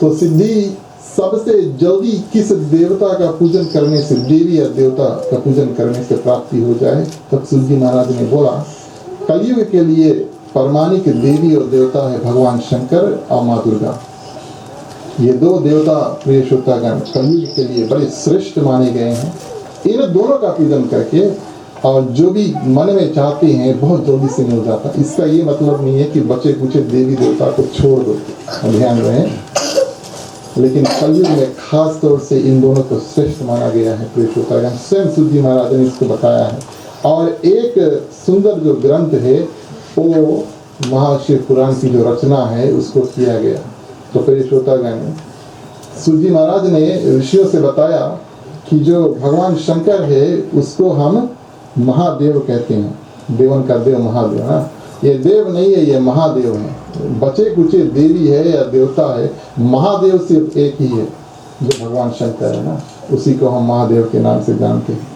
तो सिद्धि सबसे जल्दी किस देवता का पूजन करने से, देवी या देवता का पूजन करने से प्राप्ति हो जाए। तब सूत जी महाराज ने बोला कलयुग के लिए परमाणिक देवी और देवता है भगवान शंकर और माँ दुर्गा। ये 2 देवता प्रिय श्रोतागण कलयुग के लिए बड़े श्रेष्ठ माने गए हैं। इन दोनों का पूजन करके और जो भी मन में चाहते हैं बहुत जल्दी से मिल जाता। इसका ये मतलब नहीं है कि बचे कुचे देवी देवता को छोड़ दो, ध्यान रहे। लेकिन कलयुग में खास तौर से इन दोनों को श्रेष्ठ माना गया है प्रिय श्रोतागण। स्वयं सूत जी महाराज ने इसको बताया है। और एक सुंदर जो ग्रंथ है वो महाशिव पुराण की जो रचना है उसको किया गया। तो प्रिय श्रोतागण, सूत जी महाराज ने ऋषियों से बताया कि जो भगवान शंकर है उसको हम महादेव कहते हैं। देवन का देव महादेव ना, ये देव नहीं है, ये महादेव है। बचे कुचे देवी है या देवता है, महादेव सिर्फ एक ही है जो भगवान शंकर है ना, उसी को हम महादेव के नाम से जानते हैं।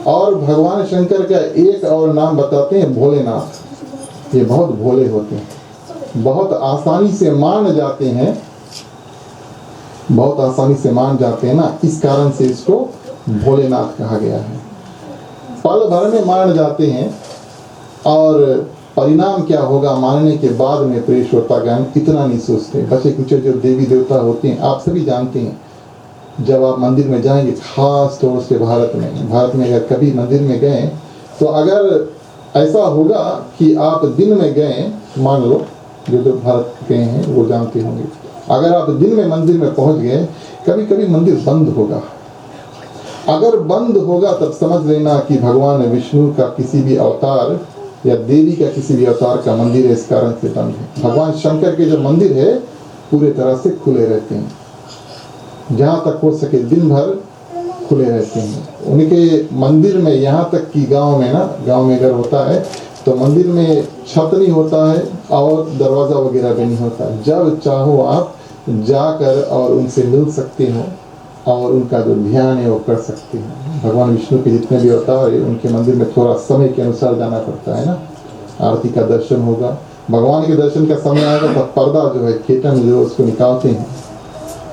और भगवान शंकर का एक और नाम बताते हैं भोलेनाथ। ये बहुत भोले होते हैं, बहुत आसानी से मान जाते हैं, बहुत आसानी से मान जाते हैं ना, इस कारण से इसको भोलेनाथ कहा गया है। पल भर में मान जाते हैं और परिणाम क्या होगा मानने के बाद में प्रिय श्रोतागण इतना नहीं सोचते। बचे कुचे जो देवी देवता होते हैं आप सभी जानते हैं, जब आप मंदिर में जाएंगे, खास तौर से भारत में अगर कभी मंदिर में गए तो अगर ऐसा होगा कि आप दिन में गए, मान लो जो भारत गए हैं वो जानते होंगे, अगर आप दिन में मंदिर में पहुंच गए, कभी कभी मंदिर बंद होगा। अगर बंद होगा तब समझ लेना कि भगवान विष्णु का किसी भी अवतार या देवी का किसी भी अवतार का मंदिर है, इस कारण से बंद है। भगवान शंकर के जो मंदिर है पूरे तरह से खुले रहते हैं, जहाँ तक हो सके दिन भर खुले रहते हैं। उनके मंदिर में यहाँ तक कि गांव में ना, गांव में अगर होता है तो मंदिर में छत नहीं होता है और दरवाज़ा वगैरह भी नहीं होता। जब चाहो आप जाकर और उनसे मिल सकते हो और उनका जो ध्यान है वो कर सकते हैं। भगवान विष्णु के जितने भी अवतार है उनके मंदिर में थोड़ा समय के अनुसार जाना पड़ता है ना, आरती का दर्शन होगा, भगवान के दर्शन का समय आएगा तब पर्दा जो है खेतन जो उसको निकालते हैं,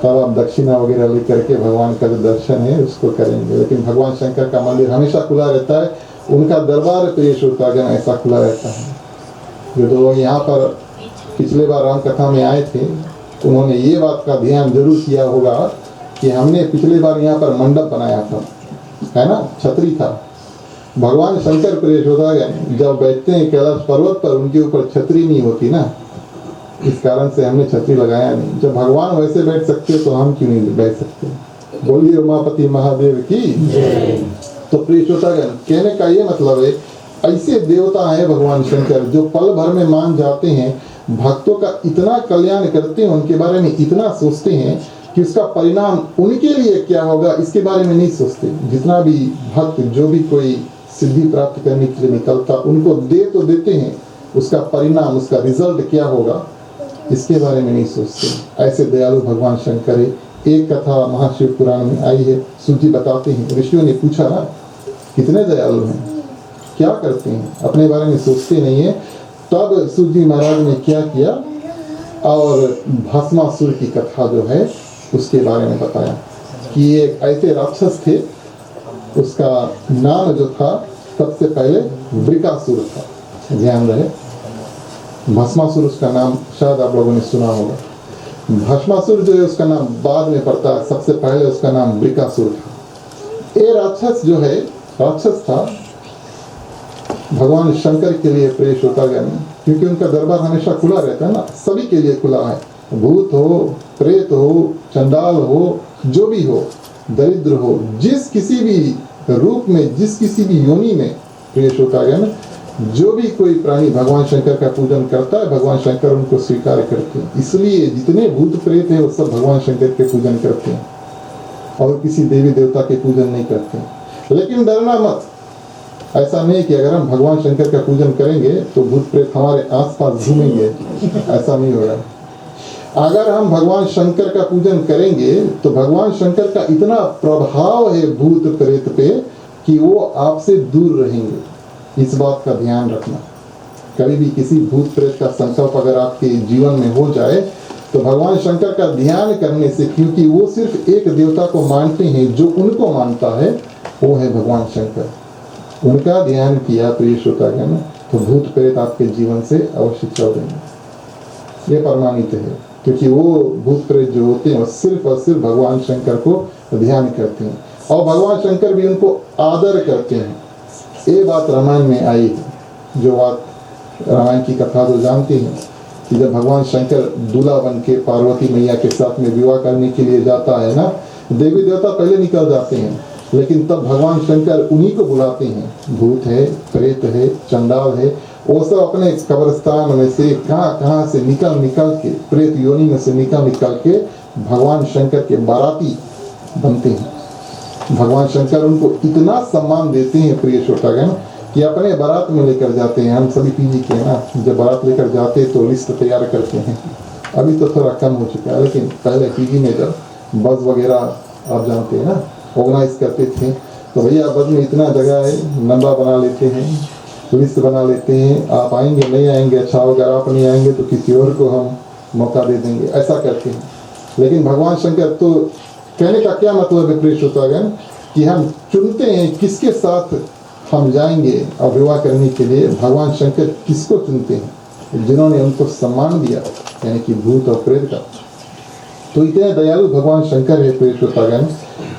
तब आप दक्षिणा वगैरह लेकर के भगवान का जो दर्शन है उसको करेंगे। लेकिन भगवान शंकर का मंदिर हमेशा खुला रहता है, उनका दरबार प्रिय श्रोतागण ऐसा खुला रहता है। जो लोग यहाँ पर पिछले बार राम कथा में आए थे उन्होंने ये बात का ध्यान जरूर किया होगा कि हमने पिछली बार यहाँ पर मंडप बनाया था, है ना, छतरी था। भगवान शंकर प्रिय श्रोतागण जब बैठते हैं कैलाश पर्वत पर उनके ऊपर छतरी नहीं होती ना, इस कारण से हमने छतरी लगाया नहीं। जब भगवान वैसे बैठ सकते तो हम क्यों नहीं बैठ सकते। बोलिए उमापति महादेव की। तो प्रिय श्रोतागण कहने का ये मतलब है ऐसे देवता है भगवान शंकर जो पल भर में मान जाते हैं, भक्तों का इतना कल्याण करते हैं, उनके बारे में इतना सोचते हैं कि उसका परिणाम उनके लिए क्या होगा इसके बारे में नहीं सोचते। जितना भी भक्त जो भी कोई सिद्धि प्राप्त करने के लिए निकलता उनको दे तो देते हैं, उसका परिणाम उसका रिजल्ट क्या होगा इसके बारे में नहीं सोचते। ऐसे दयालु भगवान शंकर है। एक कथा महाशिव पुराण में आई है, सूत जी बताते हैं, ऋषियों ने पूछा ना कितने दयालु हैं, क्या करते हैं, अपने बारे में सोचते नहीं है। तब सूत जी महाराज ने क्या किया, और भस्मासुर की कथा जो है उसके बारे में बताया कि एक ऐसे राक्षस थे, उसका नाम जो था सबसे पहले वृकासुर था। ध्यान रहे, भस्मासुर उसका नाम शायद आप लोगों ने सुना होगा। भस्मासुर जो है उसका नाम बाद में पड़ता है, सबसे पहले उसका नाम वृकासुर था। ये राक्षस जो है, राक्षस था, भगवान शंकर के लिए प्रेष होता गया नहीं, क्योंकि उनका दरबार हमेशा खुला रहता है ना, सभी के लिए खुला है। भूत हो, प्रेत हो, चंडाल हो, जो भी हो, दरिद्र हो, जिस किसी भी रूप में, जिस किसी भी योनि में प्रेष होता गया ना, जो भी कोई प्राणी भगवान शंकर का पूजन करता है, भगवान शंकर उनको स्वीकार करते हैं। इसलिए जितने भूत प्रेत हैं वो सब भगवान शंकर के पूजन करते हैं और किसी देवी देवता के पूजन नहीं करते हैं। लेकिन डरना मत, ऐसा नहीं कि अगर हम भगवान शंकर का पूजन करेंगे तो भूत प्रेत हमारे आसपास घूमेंगे, ऐसा नहीं होगा। अगर हम भगवान शंकर का पूजन करेंगे तो भगवान शंकर का इतना प्रभाव है भूत प्रेत पे कि वो आपसे दूर रहेंगे। इस बात का ध्यान रखना। कभी भी किसी भूत प्रेत का संकल्प अगर आपके जीवन में हो जाए तो भगवान शंकर का ध्यान करने से, क्योंकि वो सिर्फ एक देवता को मानते हैं जो उनको मानता है, वो है भगवान शंकर। उनका ध्यान किया तो ये होता है ना, तो भूत प्रेत आपके जीवन से अवश्य चल देंगे। ये प्रमाणित है, क्योंकि वो भूत प्रेत जो होते हैं वो सिर्फ और सिर्फ भगवान शंकर को ध्यान करते हैं और भगवान शंकर भी उनको आदर करते हैं। ये बात रामायण में आई है। जो बात रामायण की कथा तो जानते हैं कि जब भगवान शंकर दूल्हा बन के पार्वती मैया के साथ में विवाह करने के लिए जाता है ना, देवी देवता पहले निकल जाते हैं, लेकिन तब भगवान शंकर उन्हीं को बुलाते हैं। भूत है, प्रेत है, चंडाल है, वो सब अपने कब्रिस्तान में से कहाँ से निकल के, प्रेत योनि में से निकल के भगवान शंकर के बाराती बनते हैं। भगवान शंकर उनको इतना सम्मान देते हैं, प्रिय श्रोतागण, कि अपने बारात में लेकर जाते हैं। हम सभी पीजी के ना, जब बारात लेकर जाते हैं तो लिस्ट तैयार करते हैं। अभी तो थोड़ा कम हो चुका है, लेकिन पहले पीजी में जब बस वगैरह आप जानते हैं ना ऑर्गेनाइज करते थे, तो भैया बस में इतना जगह है, लंबा बना लेते हैं, लिस्ट बना लेते हैं। आप आएंगे नहीं आएंगे, अच्छा अगर आप नहीं आएंगे तो किसी और को हम मौका दे देंगे, ऐसा करते हैं। लेकिन भगवान शंकर तो, कहने का क्या मतलब है प्रिय श्रोतागण, कि हम चुनते हैं किसके साथ हम जाएंगे और विवाह करने के लिए। भगवान शंकर किसको चुनते हैं? जिन्होंने उनको सम्मान दिया, यानी कि भूत और प्रेत का। तो इतने दयालु भगवान शंकर है प्रिय श्रोतागण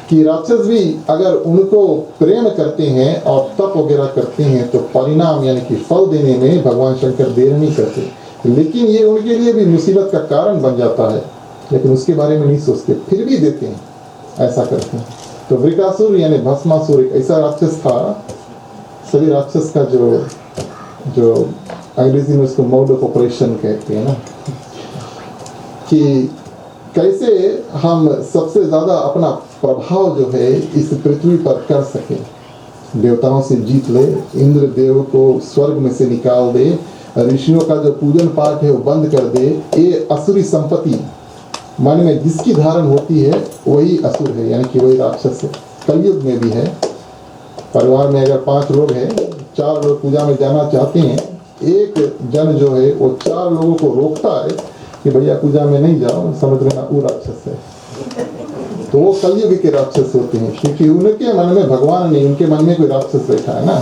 कि राक्षस भी अगर उनको प्रेम करते हैं और तप वगैरह करते हैं तो परिणाम यानी कि फल देने में भगवान शंकर देर नहीं करते। लेकिन ये उनके लिए भी मुसीबत का कारण बन जाता है, लेकिन उसके बारे में नहीं सोचते, फिर भी देते हैं, ऐसा करते हैं। तो वृकासुर यानी भस्मासुर एक ऐसा राक्षस था, सभी राक्षस का जो अंग्रेजी में उसको मोड ऑफ ऑपरेशन कहते हैं ना, कि कैसे हम सबसे ज़्यादा अपना प्रभाव जो है इस पृथ्वी पर कर सके, देवताओं से जीत ले, इंद्र देव को स्वर्ग में से निकाल दे, ऋषियों का जो पूजन पाठ है वो बंद कर दे। ये असुरी संपत्ति मन में जिसकी धारण होती है वही असुर है, यानी कि वही राक्षस है। कलयुग में भी है। परिवार में अगर 5 लोग हैं, 4 लोग पूजा में जाना चाहते हैं, एक जन जो है वो 4 लोगों को रोकता है कि भैया पूजा में नहीं जाओ, समझ लेना वो राक्षस है। तो वो कलयुग के राक्षस होते हैं, क्योंकि उनके मन में भगवान नहीं, उनके मन में कोई राक्षस बैठा है ना,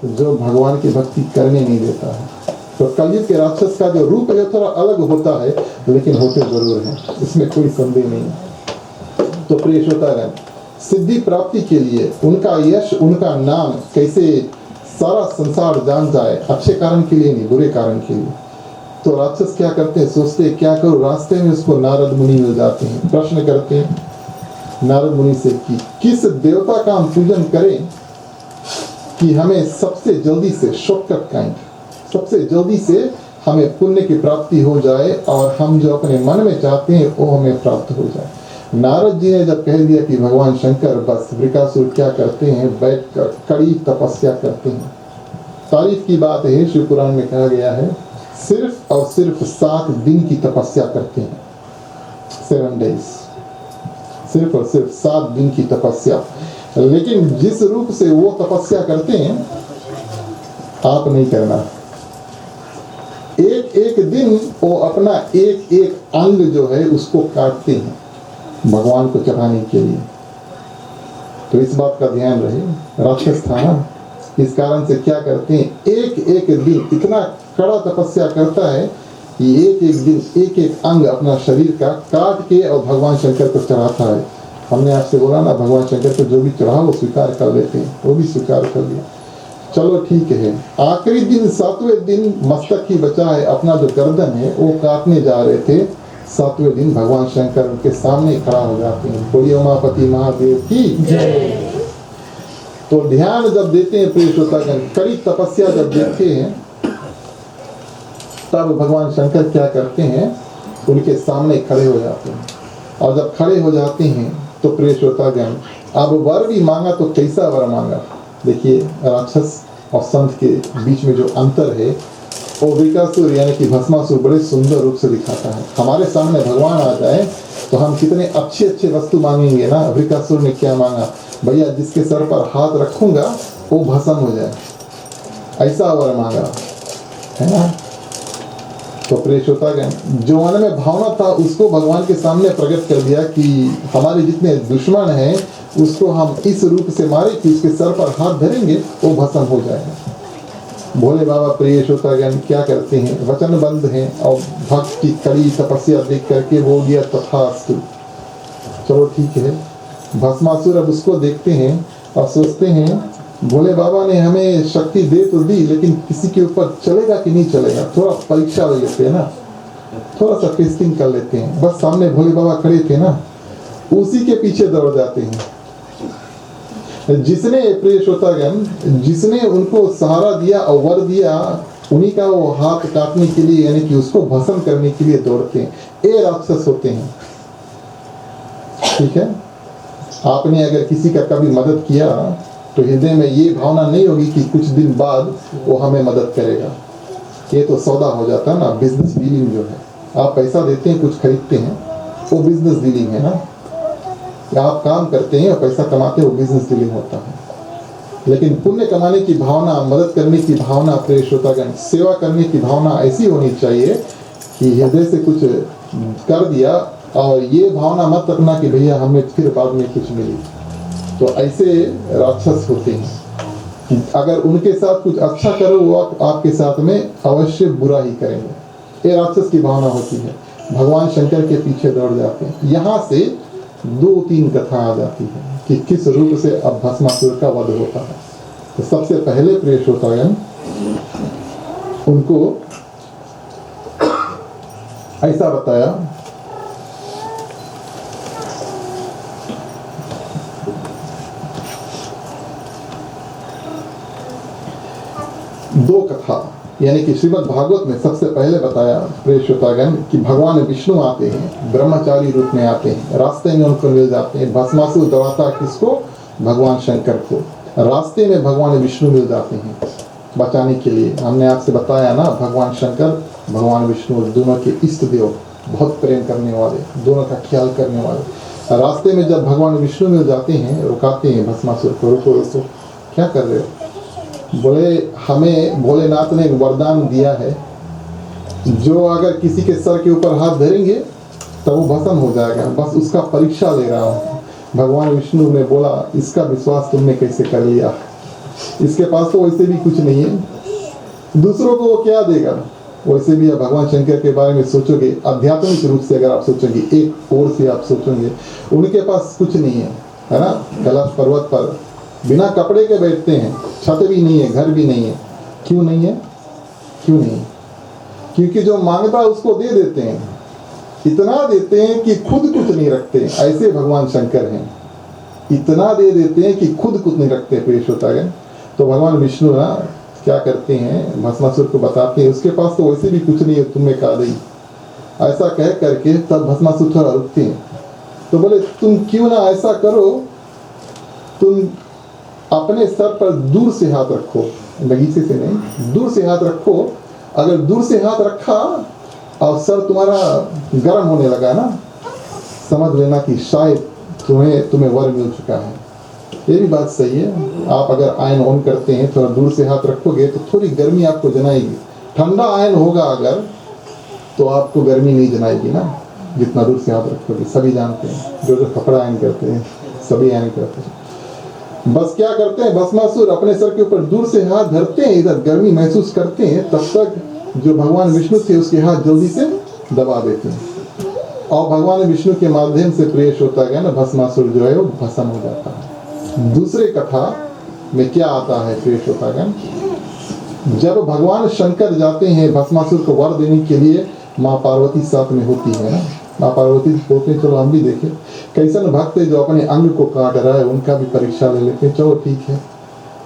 जो भगवान की भक्ति करने नहीं देता है। तो कलयुग के राक्षस का जो रूप है थोड़ा अलग होता है, लेकिन होते जरूर हैं, इसमें कोई संदेह नहीं। तो प्रिय श्रोतागण, सिद्धि प्राप्ति के लिए उनका यश, उनका नाम कैसे सारा संसार जान जाए, अच्छे कारण के लिए नहीं, बुरे कारण के लिए। तो राक्षस क्या करते हैं, सोचते हैं क्या करो, रास्ते में उसको नारद मुनि मिल जाते हैं, प्रश्न करते हैं नारद मुनि से कि किस देवता का हम पूजन करें कि हमें सबसे जल्दी से शॉर्टकट काइंड, सबसे जल्दी से हमें पुण्य की प्राप्ति हो जाए और हम जो अपने मन में चाहते हैं वो हमें प्राप्त हो जाए। नारद जी ने जब कह दिया कि भगवान शंकर बस वृकासुर क्या करते हैं, बैठकर कड़ी तपस्या करते हैं। तारीफ की बात है, शिव पुराण में कहा गया है, सिर्फ और सिर्फ 7 दिन की तपस्या करते हैं, 7 days, सिर्फ और सिर्फ 7 दिन की तपस्या। लेकिन जिस रूप से वो तपस्या करते हैं, आप नहीं करना। एक एक दिन वो अपना एक एक अंग जो है उसको काटते हैं भगवान को चढ़ाने के लिए। तो इस बात का ध्यान रहे, राक्षस था ना, इस कारण से क्या करते हैं, एक एक दिन इतना कड़ा तपस्या करता है कि एक एक दिन एक एक अंग अपना शरीर का काट के और भगवान शंकर को चढ़ाता है। हमने आपसे बोला ना, भगवान शंकर को जो भी चढ़ा वो स्वीकार कर लेते हैं, वो भी स्वीकार कर लिया। चलो ठीक है, आखिरी दिन 7वें दिन मस्तक ही बचा है, अपना जो गर्दन है वो काटने जा रहे थे। 7वें दिन भगवान शंकर उनके सामने खड़ा हो जाते हैं। बोलिए उमापति महादेव की जय। तो ध्यान जब देते हैं प्रिय श्रोतागण, कड़ी तपस्या जब देखते हैं, तब भगवान शंकर क्या करते हैं, उनके सामने खड़े हो जाते हैं। और जब खड़े हो जाते हैं तो प्रिय श्रोतागण, अब वर भी मांगा तो कैसा वर मांगा। देखिए, राक्षस और संत के बीच में जो अंतर है, वो वृकासुर यानी कि भस्मासुर बड़े सुंदर रूप से दिखाता है। हमारे सामने भगवान आ जाए तो हम कितने अच्छे अच्छे वस्तु मांगेंगे ना। वृकासुर ने क्या मांगा, भैया जिसके सर पर हाथ रखूंगा वो भस्म हो जाए, ऐसा वर मांगा है ना। तो प्रिय श्रोतागण, जो मन में भावना था उसको भगवान के सामने प्रकट कर दिया कि हमारे जितने दुश्मन हैं उसको हम इस रूप से मारे कि उसके सर पर हाथ धरेंगे वो भस्म हो जाएगा। भोले बाबा प्रिय श्रोतागण क्या करते हैं, वचनबद्ध हैं और भक्त की कड़ी तपस्या देख करके बोल दिया तथास्तु। चलो ठीक है, भस्मासुर अब उसको देखते हैं और सोचते हैं भोले बाबा ने हमें शक्ति दे तो दी, लेकिन किसी के ऊपर चलेगा कि नहीं चलेगा, थोड़ा परीक्षा ले लेते हैं ना, थोड़ा सा टेस्टिंग कर लेते हैं। बस सामने भोले बाबा खड़े थे ना, उसी के पीछे दौड़ जाते हैं। जिसने प्रिय श्रोतागण, जिसने उनको सहारा दिया और वर दिया, उन्हीं का वो हाथ काटने के लिए यानी कि उसको भस्म करने के लिए दौड़ते हैं। ये राक्षस होते हैं। ठीक है, आपने अगर किसी का कभी मदद किया तो हृदय में ये भावना नहीं होगी कि कुछ दिन बाद वो हमें मदद करेगा। ये तो सौदा हो जाता है ना, बिजनेस डीलिंग जो है। आप पैसा देते हैं, कुछ खरीदते हैं, वो बिजनेस डीलिंग है ना। या आप काम करते हैं और पैसा कमाते हैं, वो बिजनेस डीलिंग होता है। लेकिन पुण्य कमाने की भावना, मदद करने की भावना, प्रिय श्रोतागण, सेवा करने की भावना ऐसी होनी चाहिए कि हृदय से कुछ कर दिया और ये भावना मत रखना कि भैया हमें फिर बाद में कुछ मिली। तो ऐसे राक्षस होते हैं। अगर उनके साथ कुछ अच्छा करो वो आपके साथ में अवश्य बुरा ही करेंगे। ये राक्षस की भावना होती है। भगवान शंकर के पीछे दौड़ जाते हैं। यहाँ से 2-3 कथा आ जाती है कि किस रूप से अब भस्मासुर का वध होता है। तो सबसे पहले प्रिय श्रोतागण, उनको ऐसा बताया, दो कथा यानी कि श्रीमद् भागवत में सबसे पहले बताया प्रिय श्रोतागण कि भगवान विष्णु आते हैं, ब्रह्मचारी रूप में आते हैं, रास्ते में उनको मिल जाते हैं। भस्मासुर दबाता किसको, भगवान शंकर को। रास्ते में भगवान विष्णु मिल जाते हैं बचाने के लिए। हमने आपसे बताया ना, भगवान शंकर भगवान विष्णु दोनों के इष्ट देव, बहुत प्रेम करने वाले, दोनों का ख्याल करने वाले। रास्ते में जब भगवान विष्णु मिल जाते हैं, रुकाते हैं भस्मासुर को, रुको रुको, क्या कर रहे हो। बोले हमें भोलेनाथ ने एक वरदान दिया है, जो अगर किसी के सर के ऊपर हाथ धरेंगे तब वो भस्म हो जाएगा, बस उसका परीक्षा ले रहा हूँ। भगवान विष्णु ने बोला इसका विश्वास तुमने कैसे कर लिया, इसके पास तो वैसे भी कुछ नहीं है, दूसरों को वो क्या देगा। वैसे भी भगवान शंकर के बारे में सोचोगे आध्यात्मिक रूप से, अगर आप सोचोगे एक ओर से आप सोचोगे, उनके पास कुछ नहीं है ना। कैलाश पर्वत पर बिना कपड़े के बैठते हैं, छत भी नहीं है, घर भी नहीं है। क्यों नहीं है, क्यों नहीं? क्योंकि जो मांगता है उसको दे देते हैं, इतना देते हैं कि खुद कुछ नहीं रखते। ऐसे भगवान शंकर हैं, इतना दे देते हैं कि खुद कुछ नहीं रखते। प्रिय श्रोतागण, तो भगवान विष्णु ना क्या करते हैं, भस्मासुर को बताते हैं उसके पास तो वैसे भी कुछ नहीं है, तुम्हें कहा दी। ऐसा कह करके तब भस्मासुर थोड़ा रुकते हैं। तो बोले तुम क्यों ना ऐसा करो, तुम अपने सर पर दूर से हाथ रखो, बगीचे से नहीं, दूर से हाथ रखो। अगर दूर से हाथ रखा और सर तुम्हारा गर्म होने लगा ना, समझ लेना कि शायद तुम्हें वर मिल चुका है। ये भी बात सही है। आप अगर आयन ऑन करते हैं, थोड़ा दूर से हाथ रखोगे तो थोड़ी गर्मी आपको जनाएगी, ठंडा आयन होगा अगर तो आपको गर्मी नहीं जनाएगी ना, जितना दूर से आप रखोगे। सभी जानते हैं, जो कपड़ा आयन करते हैं सभी आयन करते हैं। बस क्या करते हैं, भस्मासुर अपने सर के ऊपर दूर से हाथ धरते हैं, इधर गर्मी महसूस करते हैं, तब तक जो भगवान विष्णु थे उसके हाथ जल्दी से दबा देते हैं और भगवान विष्णु के माध्यम से प्रवेश होता गया ना, भस्मासुर जो है वो भस्म हो जाता है। दूसरे कथा में क्या आता है प्रवेश होता गया, जब भगवान शंकर जाते हैं भस्मासुर को वर देने के लिए, माँ पार्वती साथ में होती है ना। माँ पार्वती बोलते हैं चलो हम भी देखें कैसन भक्त है जो अपने अंग को काट रहा है, उनका भी परीक्षा ले लेते हैं। चलो ठीक है।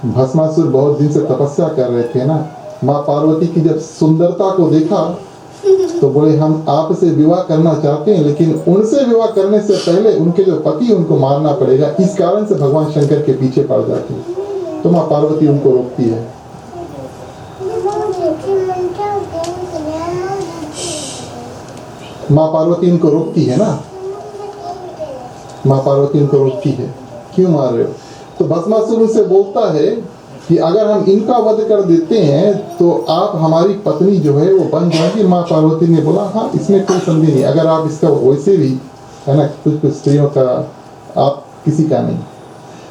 भस्मासुर बहुत दिन से तपस्या कर रहे थे ना, माँ पार्वती की जब सुंदरता को देखा तो बोले हम आपसे विवाह करना चाहते हैं, लेकिन उनसे विवाह करने से पहले उनके जो पति उनको मारना पड़ेगा। इस कारण से भगवान शंकर के पीछे पड़ जाते हैं। तो माँ पार्वती उनको रोकती है। माँ पार्वती इनको रोकती है ना, माँ पार्वती इनको रोकती है, क्यों मार रहे हो? तो भस्मासुर उनसे बोलता है कि अगर हम इनका वध कर देते हैं तो आप हमारी पत्नी जो है वो बन जाएगी। माँ पार्वती ने बोला हाँ, इसमें कोई संदेह नहीं। अगर आप इसका वैसे भी है ना, कुछ कुछ स्त्रियों का, आप किसी का नहीं,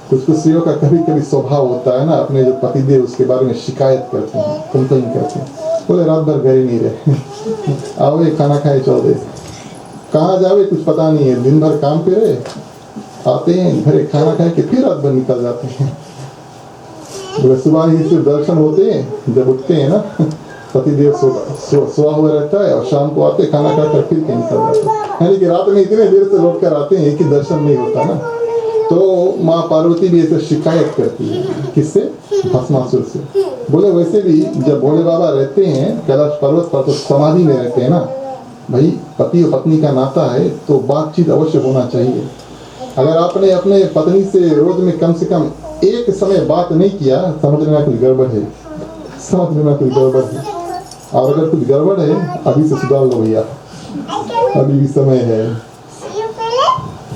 कुछ कुछ स्त्रियों का कभी कभी स्वभाव होता है ना, अपने जो पतिदेव उसके बारे में शिकायत करते हैं, कंप्लेन करते हैं। बोले रात भर घर ही नहीं रहे आओ ये खाना खाए चल दे, कहाँ जावे कुछ पता नहीं है, दिन भर काम पे रहे, आते हैं घरे खाना खाए के फिर रात भर निकल जाते हैं। बोले सुबह ही से दर्शन होते हैं, जब उठते हैं ना पतिदेव सोया हुआ रहता है और शाम को आते खाना खाकर फिर के निकल जाते हैं, यानी कि रात में इतने देर से लौट कर आते हैं, एक ही दर्शन नहीं होता ना। तो माँ पार्वती भी ऐसे शिकायत करती है, किससे? भस्मासुर से। बोले वैसे भी जब भोले बाबा रहते हैं कैलाश पर्वत पर तो समाधि में रहते हैं ना भाई, पति और पत्नी का नाता है तो बातचीत अवश्य होना चाहिए। अगर आपने अपने पत्नी से रोज में कम से कम एक समय बात नहीं किया, समझ लेना कुछ गड़बड़ है, समझ लेना कुछ गड़बड़ है। और अगर कुछ गड़बड़ है अभी से सुधार लो भैया, अभी भी समय है।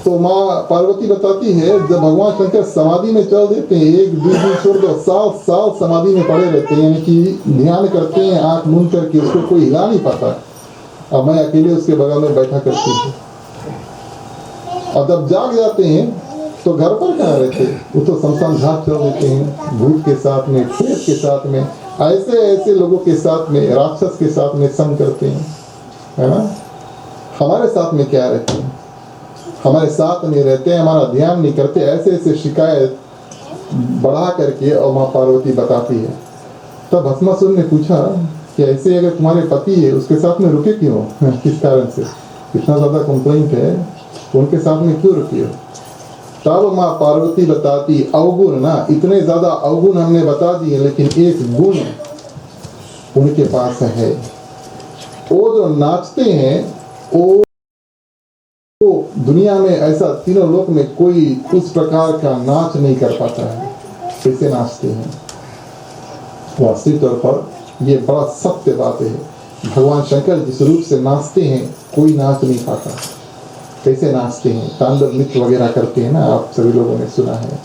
तो माँ पार्वती बताती है जब भगवान शंकर समाधि में चल देते हैं, एक दो दिन छोड़ दो, साल साल समाधि में पड़े रहते हैं, यानी कि ध्यान करते हैं आंख मूंद करके, उसको कोई हिला नहीं पाता। अब मैं अकेले उसके बगल में बैठा करती हूँ। और जब जाग जाते हैं तो घर पर कहाँ रहते, वो तो शमशान घाट चल देते हैं, भूत के साथ में, प्रेत के साथ में, ऐसे ऐसे लोगों के साथ में, राक्षस के साथ में संग करते हैं, है ना। हमारे साथ में क्या रहते हैं, हमारे साथ नहीं रहते, हमारा ध्यान नहीं करते, ऐसे ऐसे शिकायत बढ़ा करके। और माँ पार्वती बताती है। तब भस्मासुर ने पूछा कि ऐसे अगर तुम्हारे पति है उसके साथ में रुके क्यों, किस कारण से, इतना ज़्यादा कंप्लेंट है तो उनके साथ में क्यों रुकी हो? तब माँ पार्वती बताती अवगुण ना, इतने ज़्यादा अवगुण हमने बता दिए, लेकिन एक गुण उनके पास है, वो जो नाचते हैं वो तो दुनिया में ऐसा तीनों लोक में कोई उस प्रकार का नाच नहीं कर पाता है। कैसे नाचते हैं, वास्तविक तौर पर ये बड़ा सत्य बात है। भगवान शंकर जिस रूप से नाचते हैं कोई नाच नहीं पाता। कैसे नाचते हैं, तांडव नृत्य वगैरह करते हैं ना, आप सभी लोगों ने सुना है।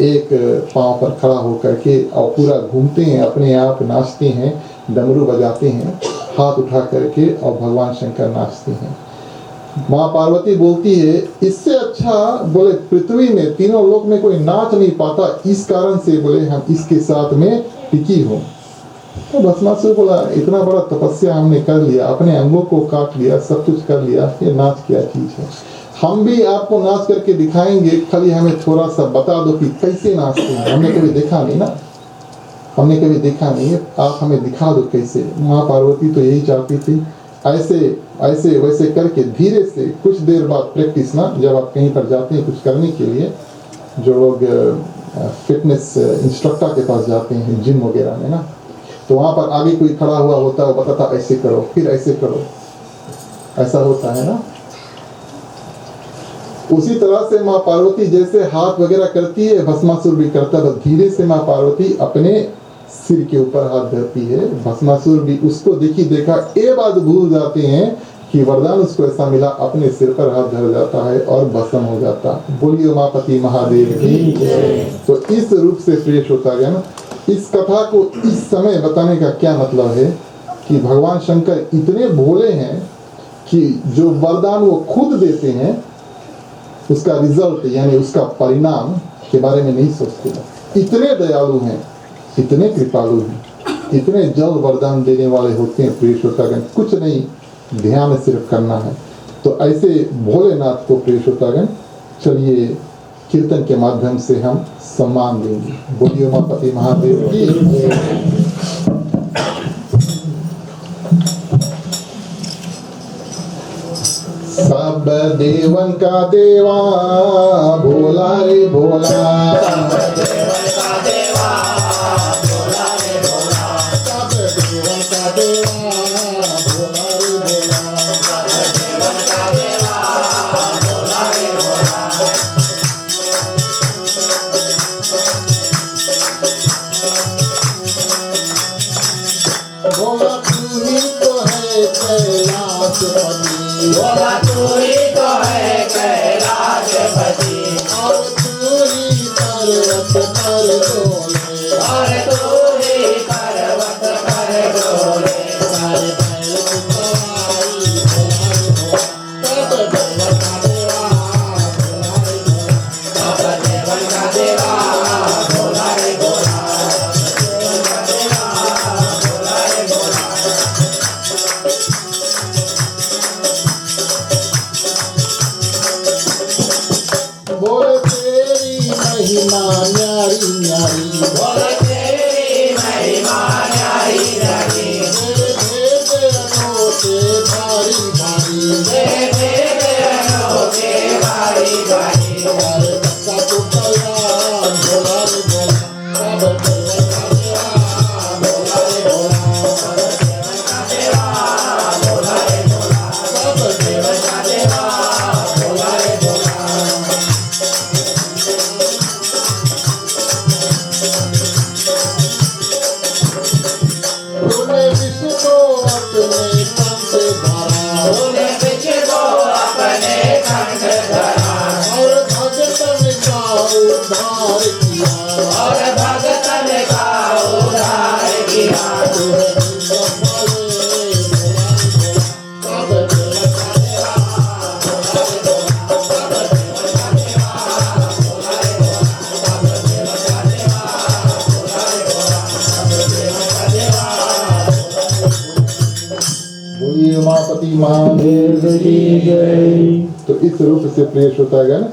एक पांव पर खड़ा होकर के और पूरा घूमते हैं, अपने आप नाचते हैं, डमरू बजाते हैं, हाथ उठा करके, और भगवान शंकर नाचते हैं। माँ पार्वती बोलती है इससे अच्छा बोले पृथ्वी में तीनों लोक में कोई नाच नहीं पाता, इस कारण से बोले हम इसके साथ में टिकी हो। तो भस्मासुर बोला इतना बड़ा तपस्या हमने कर लिया, अपने अंगों को काट लिया, सब कुछ कर लिया, ये नाच क्या चीज है। हम भी आपको नाच करके दिखाएंगे, खाली हमें थोड़ा सा बता दो कि कैसे नाचते हैं, हमने कभी देखा नहीं ना, हमने कभी देखा नहीं है, आप हमें दिखा दो कैसे। माँ पार्वती तो यही चाहती थी, ऐसे ऐसे वैसे करके धीरे से कुछ देर बाद प्रैक्टिस ना, जब आप कहीं पर जाते हैं कुछ करने के लिए, जो लोग फिटनेस इंस्ट्रक्टर के पास जाते हैं जिम वगैरह में ना, तो वहाँ पर आगे कोई खड़ा हुआ होता है, वो बताता ऐसे करो फिर ऐसे करो, ऐसा होता है ना। उसी तरह से माँ पार्वती जैसे हाथ वगैरह करती है, भस्मासुर भी करता है। धीरे से माँ पार्वती अपने सिर के ऊपर हाथ धरती है। भस्मासुर भी उसको देखा ये बात भूल जाते हैं कि वरदान उसको ऐसा मिला, अपने सिर पर हाथ धर जाता है और भस्म हो जाता। बोलिए उमापति महादेव की। तो इस रूप से फ्रेश होता गया ना। इस कथा को इस समय बताने का क्या मतलब है कि भगवान शंकर इतने भोले हैं कि जो वरदान वो खुद देते हैं उसका रिजल्ट यानी उसका परिणाम के बारे में नहीं सोचते। इतने दयालु हैं, इतने कृपालु हैं, इतने जल्द वरदान देने वाले होते हैं प्रिय श्रोतागण। कुछ नहीं, ध्यान सिर्फ करना है। तो ऐसे भोलेनाथ को प्रिय श्रोतागण चलिए कीर्तन के माध्यम से हम सम्मान देंगे। बोलिए उमापति महादेव की। सब देवन का देवा भोला रे भोला, सब देवन का देवा भोला रे भोला, सब देवन का देवा भोला रे भोला, सब देवन का देवा भोला रे भोला। भोला तू ही तो है कैलाशपति, भोला तू ही तो है कैलाशपति, और तू ही पर्वत पर डोले, और तू ही पर्वत पर डोले। सारे बैल की सवारी भोला रे भोला, सब देवन का देवा भोला रे भोला। सब देवन का देवा भोला रे भोला। बोले तेरी महिमा न्यारी न्यारी, बोले तेरी महिमा न्यारी न्यारी, तेरे भेद अनोखे भारी भारी, तेरे भेद अनोखे भारी भारी। हमारे भक्ता को कल्याण भोला रे भोला, सब देवन का देवा भोला रे भोला, सब देवन का देवा भोला रे भोला, सब देवन का देवा भोला रे भोला। तूने विश्व को अपने तन से भरा, तूने विश्व को अपने कंठ धरा, और भगतन का उद्धार किया, और भगतन का उद्धार किया। तू है विश्व वाले भोला रे भोला, सब देवन का देवा भोला रे भोला, सब देवन का देवा भोला रे भोला, सब देवन का देवा भोला रे भोला। बोलिए उमापति महादेव की जय। तो इस रूप से प्रिय श्रोतागण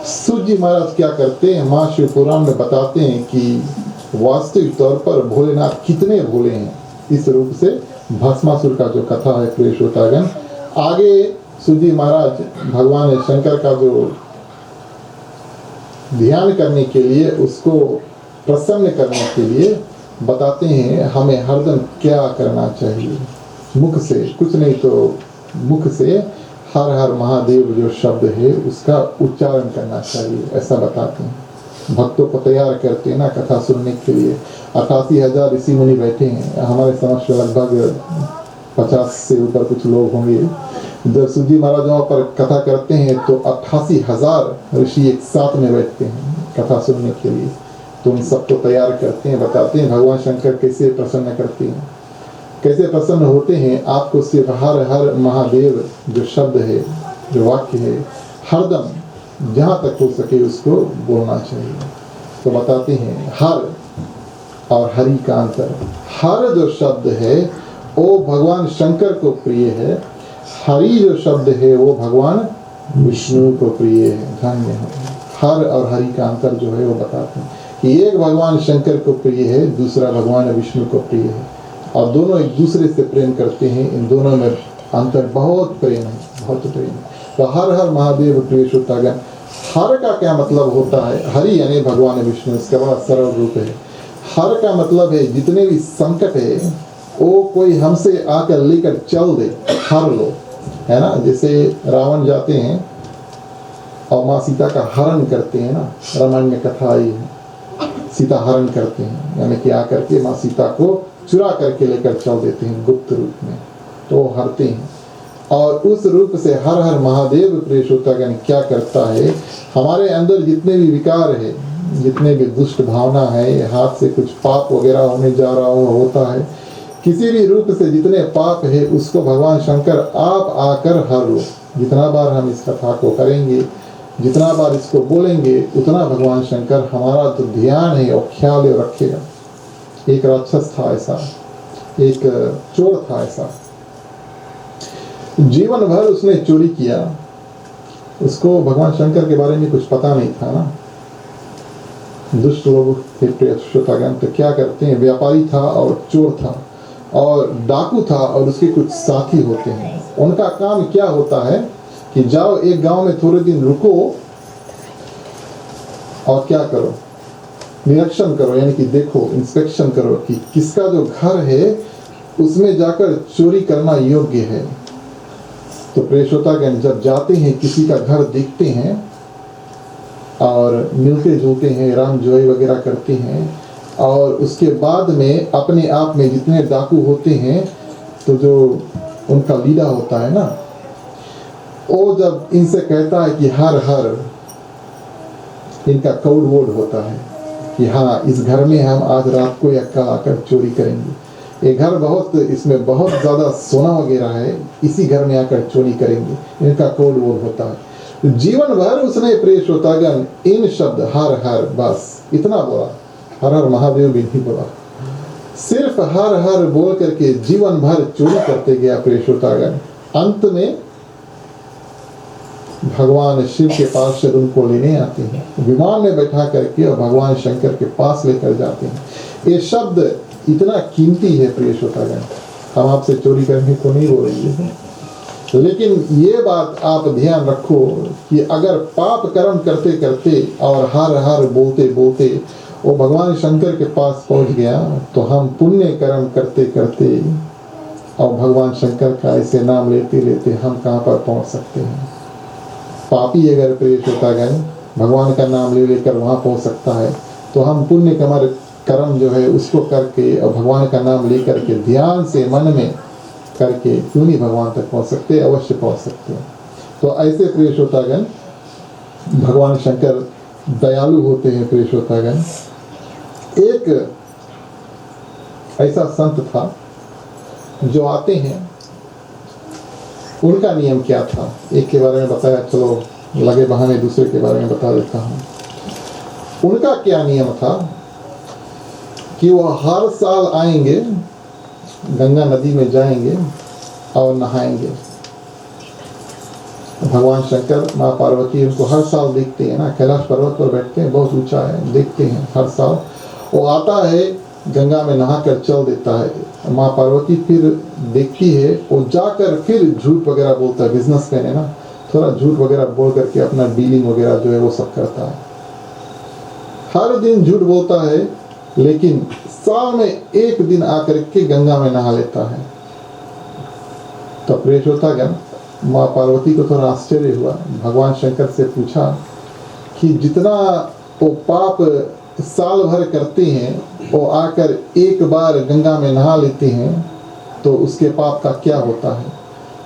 सूर्य महाराज क्या करते हैं, माँ शिव पुराण में बताते हैं कि वास्तविक तौर पर भोलेनाथ कितने भोले हैं। इस रूप से भस्मासुर का जो कथा है प्रिय श्रोतागण, आगे सूर्य महाराज भगवान शंकर का जो ध्यान करने के लिए, उसको प्रसन्न करने के लिए बताते हैं हमें हरदम क्या करना चाहिए। मुख से कुछ नहीं तो मुख से हर हर महादेव जो शब्द है उसका उच्चारण करना चाहिए, ऐसा बताते हैं। भक्तों को तैयार करते हैं ना कथा सुनने के लिए। 88,000 ऋषि मुनि बैठे हैं, हमारे समक्ष लगभग 50 से ऊपर कुछ लोग होंगे। जब सूजी महाराज वहाँ पर कथा करते हैं तो 88,000 ऋषि एक साथ में बैठते हैं कथा सुनने के लिए। तो उन सबको तैयार करते हैं, बताते हैं भगवान शंकर कैसे प्रसन्न करते हैं, कैसे प्रसन्न होते हैं। आपको सिर्फ हर हर महादेव जो शब्द है, जो वाक्य है, हरदम जहाँ तक हो सके उसको बोलना चाहिए। तो बताते हैं हर और हरि का अंतर। हर जो शब्द है वो भगवान शंकर को प्रिय है, हरि जो शब्द है वो भगवान विष्णु को प्रिय है। धन्य है। हर और हरि का अंतर जो है वो बताते हैं कि एक भगवान शंकर को प्रिय है, दूसरा भगवान विष्णु को प्रिय है, और दोनों एक दूसरे से प्रेम करते हैं। इन दोनों में अंतर बहुत प्रेम है, बहुत प्रेम है। तो हर हर महादेव प्रिय श्रोतागण, हर का क्या मतलब होता है? हरि यानी भगवान विष्णु, इसका बड़ा सरल रूप है। हर का मतलब है जितने भी संकट है वो कोई हमसे आकर लेकर चल दे, हर लो, है ना। जैसे रावण जाते हैं और माँ सीता का हरण करते हैं ना, रामायण में कथा आई है, सीता हरण करते हैं, यानी कि आकर के माँ सीता को चुरा करके लेकर चल देते हैं गुप्त रूप में, तो हरते हैं। और उस रूप से हर हर महादेव प्रिय श्रोतागण क्या करता है, हमारे अंदर जितने भी विकार है, जितने भी दुष्ट भावना है, हाथ से कुछ पाप वगैरह होने जा रहा होता है, किसी भी रूप से जितने पाप है उसको भगवान शंकर आप आकर हर लो। जितना बार हम इस कथा को करेंगे, जितना बार इसको बोलेंगे, उतना भगवान शंकर हमारा जो ध्यान है और ख्याल है रखेगा। एक राक्षस था ऐसा, एक चोर था ऐसा, जीवन भर उसने चोरी किया। उसको भगवान शंकर के बारे में कुछ पता नहीं था ना। दुष्ट लोग थे प्रिय श्रोतागण, तो क्या करते हैं, व्यापारी था और चोर था और डाकू था और उसके कुछ साथी होते हैं। उनका काम क्या होता है कि जाओ एक गांव में थोड़े दिन रुको और क्या करो, निरीक्षण करो, यानी कि देखो, इंस्पेक्शन करो कि किसका जो घर है उसमें जाकर चोरी करना योग्य है। तो प्रिय श्रोतागण, जब जाते हैं किसी का घर देखते हैं और मिलते जुलते हैं, राम जोई वगैरह करते हैं, और उसके बाद में अपने आप में जितने डाकू होते हैं, तो जो उनका लीडर होता है ना, वो जब इनसे कहता है कि हर हर, इनका कोड वर्ड होता है कि हाँ इस घर में हम आज रात को या कल आकर चोरी करेंगे, ये घर बहुत, इसमें बहुत ज़्यादा सोना वगैरह है, इसी घर में आकर चोरी करेंगे, इनका कोड वर्ड होता है। जीवन भर उसने प्रिय श्रोतागण इन शब्द हर हर, बस इतना बोला, हर हर महादेव भी नहीं बोला, सिर्फ हर हर बोल करके जीवन भर चोरी करते गया प्रिय श्रोतागण। अंत में भगवान शिव के पास से उनको लेने आते हैं, विमान में बैठा करके और भगवान शंकर के पास लेकर जाते हैं। ये शब्द इतना कीमती है प्रिय श्रोतागण, हम आपसे चोरी करने को नहीं बोलेंगे, लेकिन ये बात आप ध्यान रखो कि अगर पाप कर्म करते करते और हर हर बोलते बोलते वो भगवान शंकर के पास पहुंच गया, तो हम पुण्य कर्म करते करते और भगवान शंकर का ऐसे नाम लेते लेते हम कहाँ पर पहुंच सकते हैं। पापी अगर प्रिय श्रोतागण भगवान का नाम ले लेकर वहाँ पहुँच सकता है, तो हम पुण्य कर्म जो है उसको करके और भगवान का नाम लेकर के ध्यान से मन में करके क्यों नहीं भगवान तक पहुंच सकते, अवश्य पहुंच सकते हैं। तो ऐसे प्रिय श्रोतागण भगवान शंकर दयालु होते हैं प्रिय श्रोतागण। एक ऐसा संत था जो आते हैं, उनका नियम क्या था, एक के बारे में बताया, चलो लगे बहाने दूसरे के बारे में बता देता हूँ। उनका क्या नियम था कि वह हर साल आएंगे, गंगा नदी में जाएंगे और नहाएंगे। भगवान शंकर, माँ पार्वती उनको हर साल देखते हैं ना, कैलाश पर्वत पर बैठते हैं, बहुत ऊंचा है, देखते हैं हर साल। वो आता है गंगा में नहा कर चल देता है, माँ पार्वती फिर देखती है, वो जाकर फिर झूठ वगैरह बोलता है, बिजनेसमैन है ना, थोड़ा झूठ वगैरह बोल करके अपना डीलिंग वगैरह जो है वो सब करता है। हर दिन झूठ बोलता है, लेकिन साल में एक दिन आकर के गंगा में नहा लेता है। तो प्रिय श्रोतागण, माँ पार्वती को थोड़ा आश्चर्य हुआ, भगवान शंकर से पूछा कि जितना वो पाप साल भर करते हैं, वो आकर एक बार गंगा में नहा लेते हैं, तो उसके पाप का क्या होता है।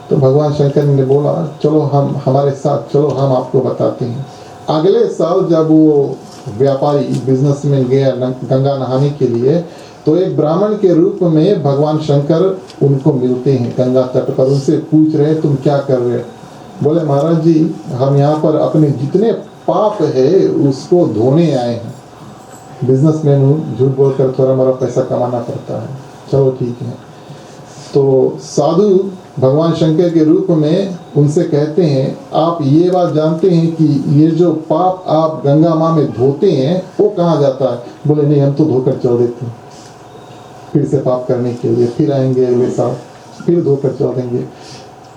तो भगवान शंकर ने बोला, चलो हम हमारे साथ चलो, हम आपको बताते हैं। अगले साल जब वो व्यापारी बिजनेसमैन गया गंगा नहाने के लिए, तो एक ब्राह्मण के रूप में भगवान शंकर उनको मिलते हैं गंगा तट पर। उनसे पूछ रहे, तुम क्या कर रहे हो? बोले, महाराज जी, हम यहाँ पर अपने जितने पाप है उसको धोने आए हैं, बिजनेसमैन हूँ, झूठ बोलकर थोड़ा मोड़ा पैसा कमाना पड़ता है। चलो ठीक है। तो साधु भगवान शंकर के रूप में उनसे कहते हैं, आप ये बात जानते हैं कि ये जो पाप आप गंगा माँ में धोते हैं वो कहाँ जाता है? बोले, नहीं, हम तो धोकर चल देते हैं, फिर से पाप करने के लिए फिर आएंगे अगले साल, फिर धोकर चल देंगे।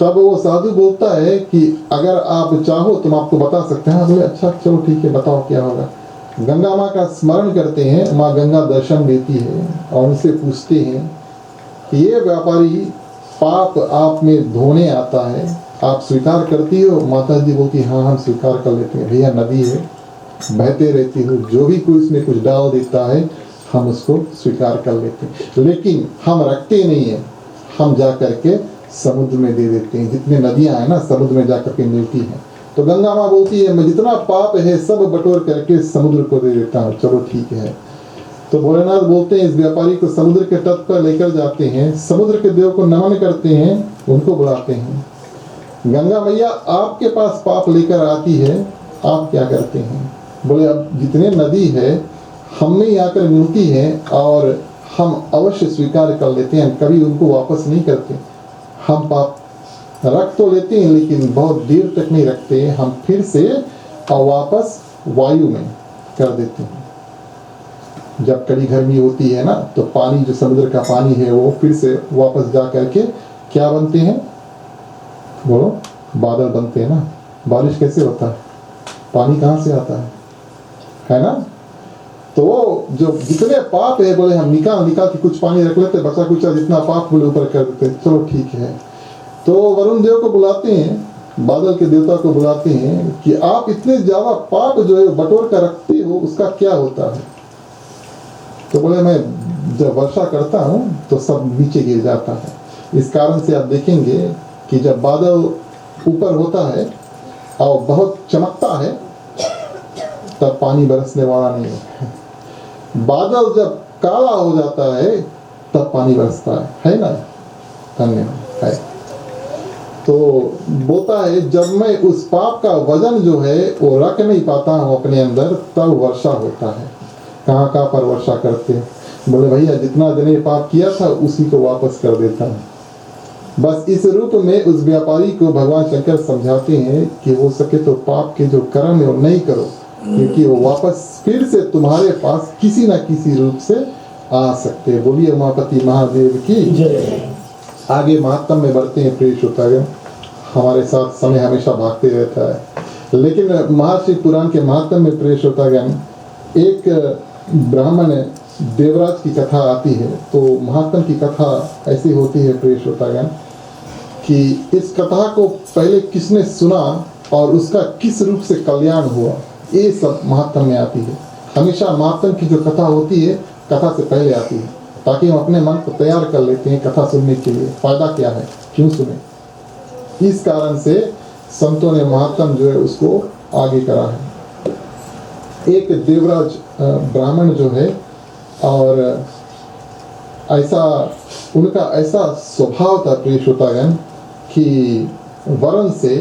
तब वो साधु बोलता है कि अगर आप चाहो तो हम आपको बता सकते हैं। बोले, अच्छा चलो ठीक है, बताओ क्या होगा। गंगा माँ का स्मरण करते हैं, माँ गंगा दर्शन देती है और उनसे पूछते हैं कि ये व्यापारी पाप आप में धोने आता है, आप स्वीकार करती हो? माता जी बोलती, हाँ हम स्वीकार कर लेते हैं, भैया नदी है, बहते रहती हो, जो भी कोई उसमें कुछ डाल देता है हम उसको स्वीकार कर लेते हैं, लेकिन हम रखते नहीं है, हम जा करके समुद्र में दे देते हैं। जितने नदियां हैं ना समुद्र में जा करके मिलती हैं। तो गंगा माँ बोलती है, मैं जितना पाप है सब बटोर करके समुद्र को दे देता हूँ। चलो ठीक है। तो भोलेनाथ बोलते हैं इस व्यापारी को समुद्र के तट पर लेकर जाते हैं, समुद्र के देव को नमन करते हैं, उनको बुलाते हैं। गंगा मैया आपके पास पाप लेकर आती है, आप क्या करते हैं? बोले अब जितने नदी है हम में ही आकर मिलती है और हम अवश्य स्वीकार कर लेते हैं, कभी उनको वापस नहीं करते। हम पाप रख तो लेते हैं लेकिन बहुत देर तक नहीं रखते हैं, हम फिर से वापस वायु में कर देते हैं। जब कड़ी गर्मी होती है ना तो पानी जो समुद्र का पानी है वो फिर से वापस जा करके क्या बनते हैं? बोलो, बादल बनते हैं ना। बारिश कैसे होता है? पानी कहाँ से आता है ना? तो वो जो जितने पाप है बोले हम निकाल के कुछ पानी रख लेते, बचा कुचा जितना पाप बोले ऊपर कर देते, चलो ठीक है। तो वरुण देव को बुलाते हैं, बादल के देवता को बुलाते हैं कि आप इतने ज्यादा पाप जो है बटोर कर रखते हो, उसका क्या होता है? तो बोले मैं जब वर्षा करता हूँ तो सब नीचे गिर जाता है। इस कारण से आप देखेंगे कि जब बादल ऊपर होता है और बहुत चमकता है तब पानी बरसने वाला नहीं है। बादल जब काला हो जाता है तब पानी बरसता है ना? धन्यवाद है। तो बोलता है जब मैं उस पाप का वजन जो है वो रख नहीं पाता हूँ अपने अंदर, तब वर्षा होता है। कहाँ पर वर्षा करते हैं? बोले भैया जितना दिन पाप किया था उसी को वापस कर देता हूँ। बस इस रूप में उस व्यापारी को भगवान शंकर समझाते हैं कि हो सके तो पाप के जो कर्म है वो नहीं करो, क्योंकि वो वापस फिर से तुम्हारे पास किसी न किसी रूप से आ सकते हैं। बोलिए उमापति महादेव की जय। आगे महात्म में बढ़ते हैं प्रिय श्रोतागण, हमारे साथ समय हमेशा भागते रहता है। लेकिन महर्षि पुराण के महात्म में प्रिय श्रोतागण एक ब्राह्मण देवराज की कथा आती है। तो महात्म की कथा ऐसी होती है प्रिय श्रोतागण कि इस कथा को पहले किसने सुना और उसका किस रूप से कल्याण हुआ, ये सब महात्म में आती है। हमेशा महात्म की जो कथा होती है कथा से पहले आती है, ताकि हम अपने मन को तैयार कर लेते हैं कथा सुनने के लिए। फायदा क्या है, क्यों सुने? इस कारण से संतों ने महात्म जो है उसको आगे करा है। एक देवराज ब्राह्मण जो है और ऐसा उनका ऐसा स्वभाव था प्रिय श्रोतागण कि वर्ण से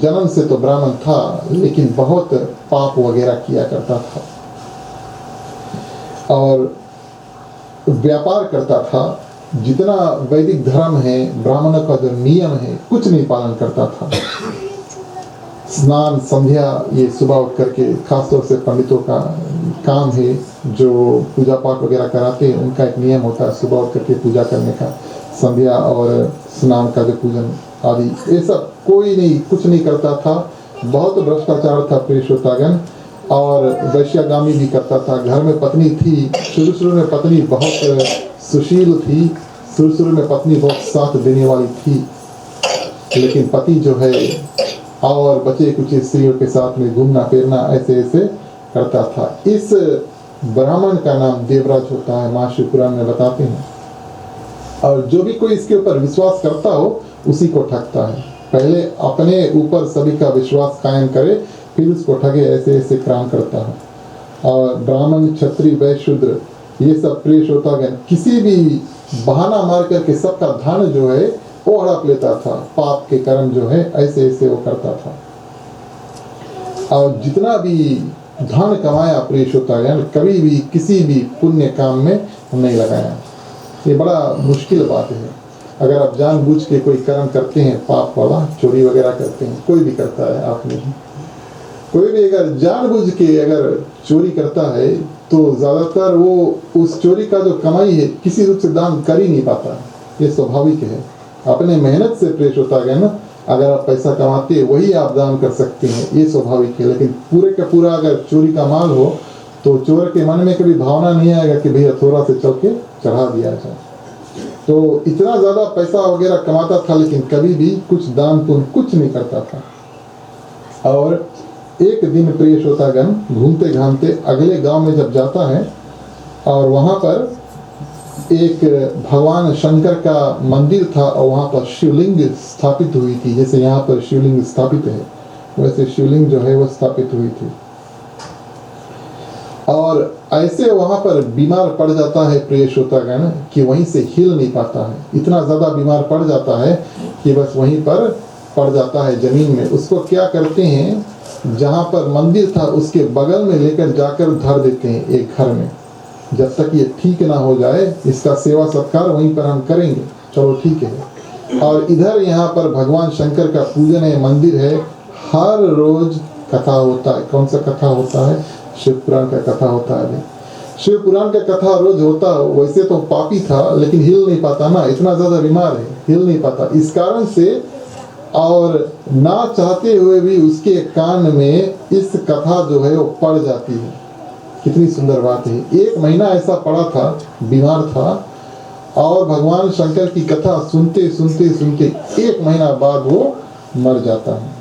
जन्म से तो ब्राह्मण था लेकिन बहुत पाप वगैरह किया करता था और व्यापार करता था। जितना वैदिक धर्म है, ब्राह्मणों का जो नियम है, कुछ नहीं पालन करता था। स्नान संध्या ये सुबह उठ करके, खासतौर से पंडितों का काम है जो पूजा पाठ वगैरह कराते हैं, उनका एक नियम होता है सुबह उठ करके पूजा करने का, संध्या और स्नान का जो पूजन आदि, ये सब कोई नहीं, कुछ नहीं करता था। बहुत भ्रष्टाचार था प्रिय श्रोतागण और वैश्यागामी भी करता था। घर में पत्नी थी, शुरू में पत्नी बहुत सुशील थी, शुरू में पत्नी बहुत साथ देने वाली थी, लेकिन पति जो है और बचे कुछ स्त्रियों के साथ में घूमना फिरना ऐसे करता था। इस ब्राह्मण का नाम देवराज होता है, महर्षि पुराण में बताते हैं। और जो भी कोई इसके ऊपर विश्वास करता हो उसी को ठगता है। पहले अपने ऊपर सभी का विश्वास कायम करे, फिर उसको ठगे, ऐसे काम करता है। और ब्राह्मण, क्षत्रिय, वैश्य, शूद्र ये सब प्रिय श्रोतागण किसी भी बहाना मार करके सबका धन जो है वो हड़प लेता था। पाप के कर्म जो है ऐसे वो करता था। और जितना भी धन कमाया प्रिय श्रोतागण कभी भी किसी भी पुण्य काम में नहीं लगाया। ये बड़ा मुश्किल बात है। अगर आप जानबूझ के कोई कर्म करते हैं पाप वाला, चोरी वगैरह करते हैं, कोई भी करता है, आप नहीं, कोई भी अगर जानबूझ के अगर चोरी करता है तो ज़्यादातर वो उस चोरी का जो कमाई है किसी रूप से दान कर ही नहीं पाता। ये स्वाभाविक है। अपने मेहनत से प्रेस होता है ना, अगर आप पैसा कमाते हैं वही आप दान कर सकते हैं, ये स्वाभाविक है। लेकिन पूरे का पूरा अगर चोरी का माल हो तो चोर के मन में कभी भावना नहीं आएगा कि भैया थोड़ा से चौके चढ़ा दिया जाए। तो इतना ज़्यादा पैसा वगैरह कमाता था लेकिन कभी भी कुछ दान पुण्य कुछ नहीं करता था। और एक दिन प्रिय श्रोतागण घूमते घामते अगले गांव में जब जाता है और वहाँ पर एक भगवान शंकर का मंदिर था और वहाँ पर शिवलिंग स्थापित हुई थी। जैसे यहाँ पर शिवलिंग स्थापित है वैसे शिवलिंग जो है वो स्थापित हुई थी। और ऐसे वहाँ पर बीमार पड़ जाता है प्रिय श्रोतागण कि वहीं से हिल नहीं पाता है। इतना ज़्यादा बीमार पड़ जाता है कि बस वहीं पर पड़ जाता है ज़मीन में। उसको क्या करते हैं, जहाँ पर मंदिर था उसके बगल में लेकर जाकर धर देते हैं एक घर में, जब तक ये ठीक ना हो जाए इसका सेवा सत्कार वहीं पर हम करेंगे। चलो ठीक है। और इधर यहाँ पर भगवान शंकर का पूजन है, मंदिर है, हर रोज कथा होता है। कौन सा कथा होता है? शिव पुराण का कथा होता है। शिव पुराण का कथा रोज होता है। वैसे तो पापी था लेकिन हिल नहीं पाता ना, इतना ज़्यादा बीमार है, हिल नहीं पाता। इस कारण से और ना चाहते हुए भी उसके कान में इस कथा जो है वो पड़ जाती है। कितनी सुंदर बात है। 1 महीना ऐसा पड़ा था, बीमार था, और भगवान शंकर की कथा सुनते सुनते सुनते 1 महीना बाद वो मर जाता है।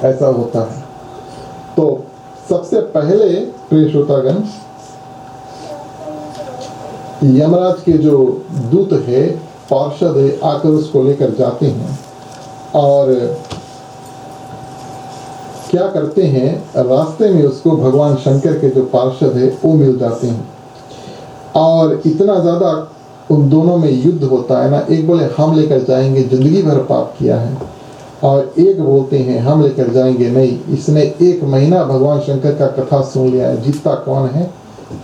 ऐसा होता है। तो सबसे पहले प्रिय श्रोतागण, यमराज के जो दूत है, पार्षद है, आकर उसको लेकर जाते हैं और क्या करते हैं, रास्ते में उसको भगवान शंकर के जो पार्षद है वो मिल जाते हैं। और इतना ज़्यादा उन दोनों में युद्ध होता है ना। एक बोले हम लेकर जाएंगे, जिंदगी भर पाप किया है, और एक बोलते हैं हम लेकर जाएंगे नहीं, इसने 1 महीना भगवान शंकर का कथा सुन लिया है, जीतता कौन है।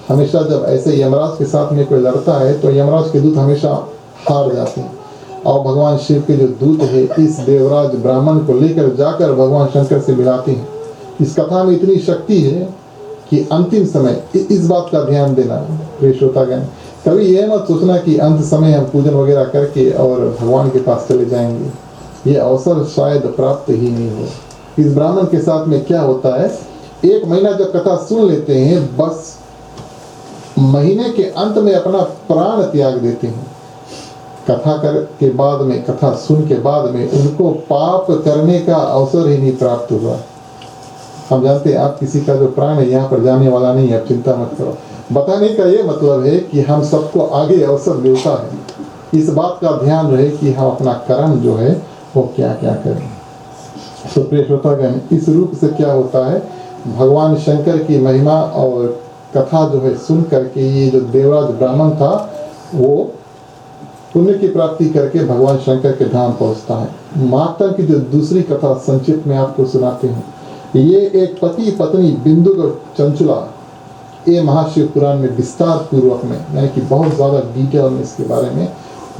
हमेशा जब ऐसे यमराज के साथ में कोई लड़ता है तो यमराज के दूत हमेशा हार जाते हैं। और भगवान शिव के जो दूत है इस देवराज ब्राह्मण को लेकर जाकर भगवान शंकर से मिलाते हैं। इस कथा में इतनी शक्ति है कि अंतिम समय, इस बात का ध्यान देना प्रिय श्रोतागण, कभी यह मत सोचना कि अंत समय हम पूजन वगैरह करके और भगवान के पास चले जाएंगे, ये अवसर शायद प्राप्त ही नहीं हो। इस ब्राह्मण के साथ में क्या होता है, 1 महीना जब कथा सुन लेते हैं, बस महीने के अंत में अपना प्राण त्याग देते हैं। कथा कर के बाद में, कथा सुन के बाद में उनको पाप करने का अवसर ही नहीं प्राप्त हुआ। हम जानते हैं आप किसी का जो प्राण है यहाँ पर जाने वाला नहीं है, आप चिंता मत करो। बताने का ये मतलब है कि हम सबको आगे अवसर मिलता है। इस बात का ध्यान रहे कि हम अपना कर्म जो है वो क्या क्या करें। तो प्रिय श्रोतागण, इस रूप से क्या होता है, भगवान शंकर की महिमा और कथा जो है सुन करके ये जो देवराज ब्राह्मण था वो पुण्य की प्राप्ति करके भगवान शंकर के धाम पहुंचता है। माता की जो दूसरी कथा संक्षिप्त में आपको सुनाते हैं। ये एक पति पत्नी बिंदुक और चंचुला, ये महाशिव पुराण में विस्तार पूर्वक में, यानी कि बहुत ज़्यादा डिटेल में इसके बारे में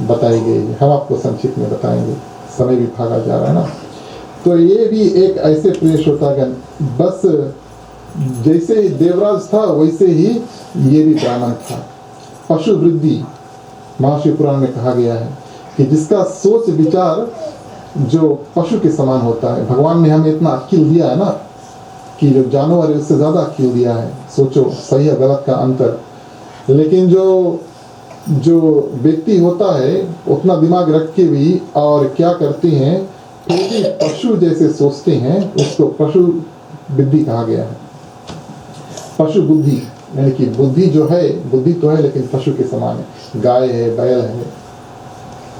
बताई गई है। हम आपको संक्षिप्त में बताएंगे, समय भी भागा जा रहा है ना। तो ये भी एक ऐसे प्रिय श्रोतागण, बस जैसे ही देवराज था वैसे ही ये भी ब्राह्मण था। पशु वृद्धि महाशिव पुराण में कहा गया है कि जिसका सोच विचार जो पशु के समान होता है। भगवान ने हमें इतना अक्ल दिया है ना कि जो जानवर है उससे ज़्यादा अक्ल दिया है। सोचो सही और गलत का अंतर। लेकिन जो व्यक्ति होता है उतना दिमाग रख के भी और क्या करते हैं, फिर भी पशु जैसे सोचते हैं, उसको पशु बुद्धि कहा गया है। पशु बुद्धि यानी कि बुद्धि जो है, बुद्धि तो है लेकिन पशु के समान है। गाय है, बैल है,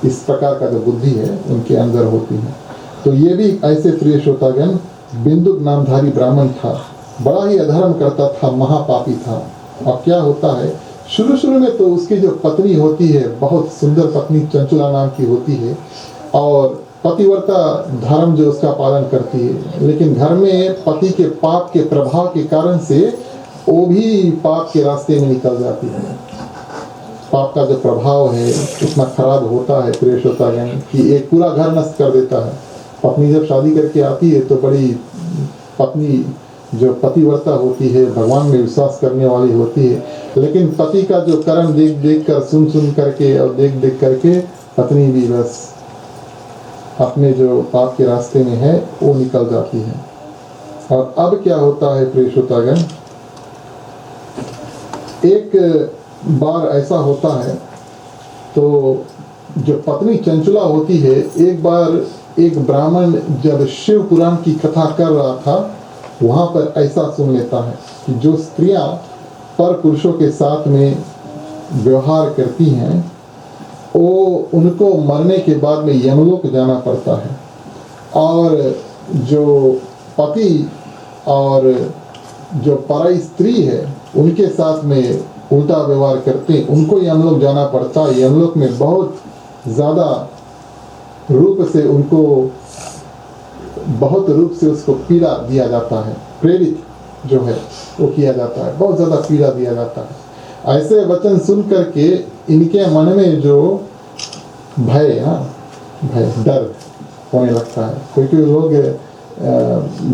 इस प्रकार का जो बुद्धि है उनके अंदर होती है। तो ये भी ऐसे प्रिय श्रोतागण, बिंदुक नामधारी ब्राह्मण था, बड़ा ही अधर्म करता था, महापापी था। और क्या होता है, शुरू में तो उसकी जो पत्नी होती है, बहुत सुंदर पत्नी चंचुला नाम की होती है, और पतिव्रता धर्म जो उसका पालन करती है। लेकिन घर में पति के पाप के प्रभाव के कारण से वो भी पाप के रास्ते में निकल जाती है। पाप का जो प्रभाव है उतना खराब होता है प्रिय श्रोतागण कि एक पूरा घर नष्ट कर देता है। पत्नी जब शादी करके आती है तो बड़ी पत्नी जो पतिव्रता होती है, भगवान में विश्वास करने वाली होती है, लेकिन पति का जो कर्म देख देख कर, सुन सुन करके और देख देख करके पत्नी भी बस अपने जो पाप के रास्ते में है वो निकल जाती है। और अब क्या होता है प्रिय श्रोतागण, एक बार ऐसा होता है तो जो पत्नी चंचुला होती है, एक बार एक ब्राह्मण जब शिव पुराण की कथा कर रहा था, वहाँ पर ऐसा सुन लेता है कि जो स्त्रियाँ पर पुरुषों के साथ में व्यवहार करती हैं वो उनको मरने के बाद में यमलोक जाना पड़ता है, और जो पति और जो पराई स्त्री है उनके साथ में उल्टा व्यवहार करते हैं, उनको ही हम लोग जाना पड़ता है। हम लोग में बहुत ज़्यादा रूप से उनको, बहुत रूप से उसको पीड़ा दिया जाता है, प्रेरित जो है वो किया जाता है, बहुत ज़्यादा पीड़ा दिया जाता है। ऐसे वचन सुन करके इनके मन में जो भय, भय, डर होने लगता है। कोई कोई लोग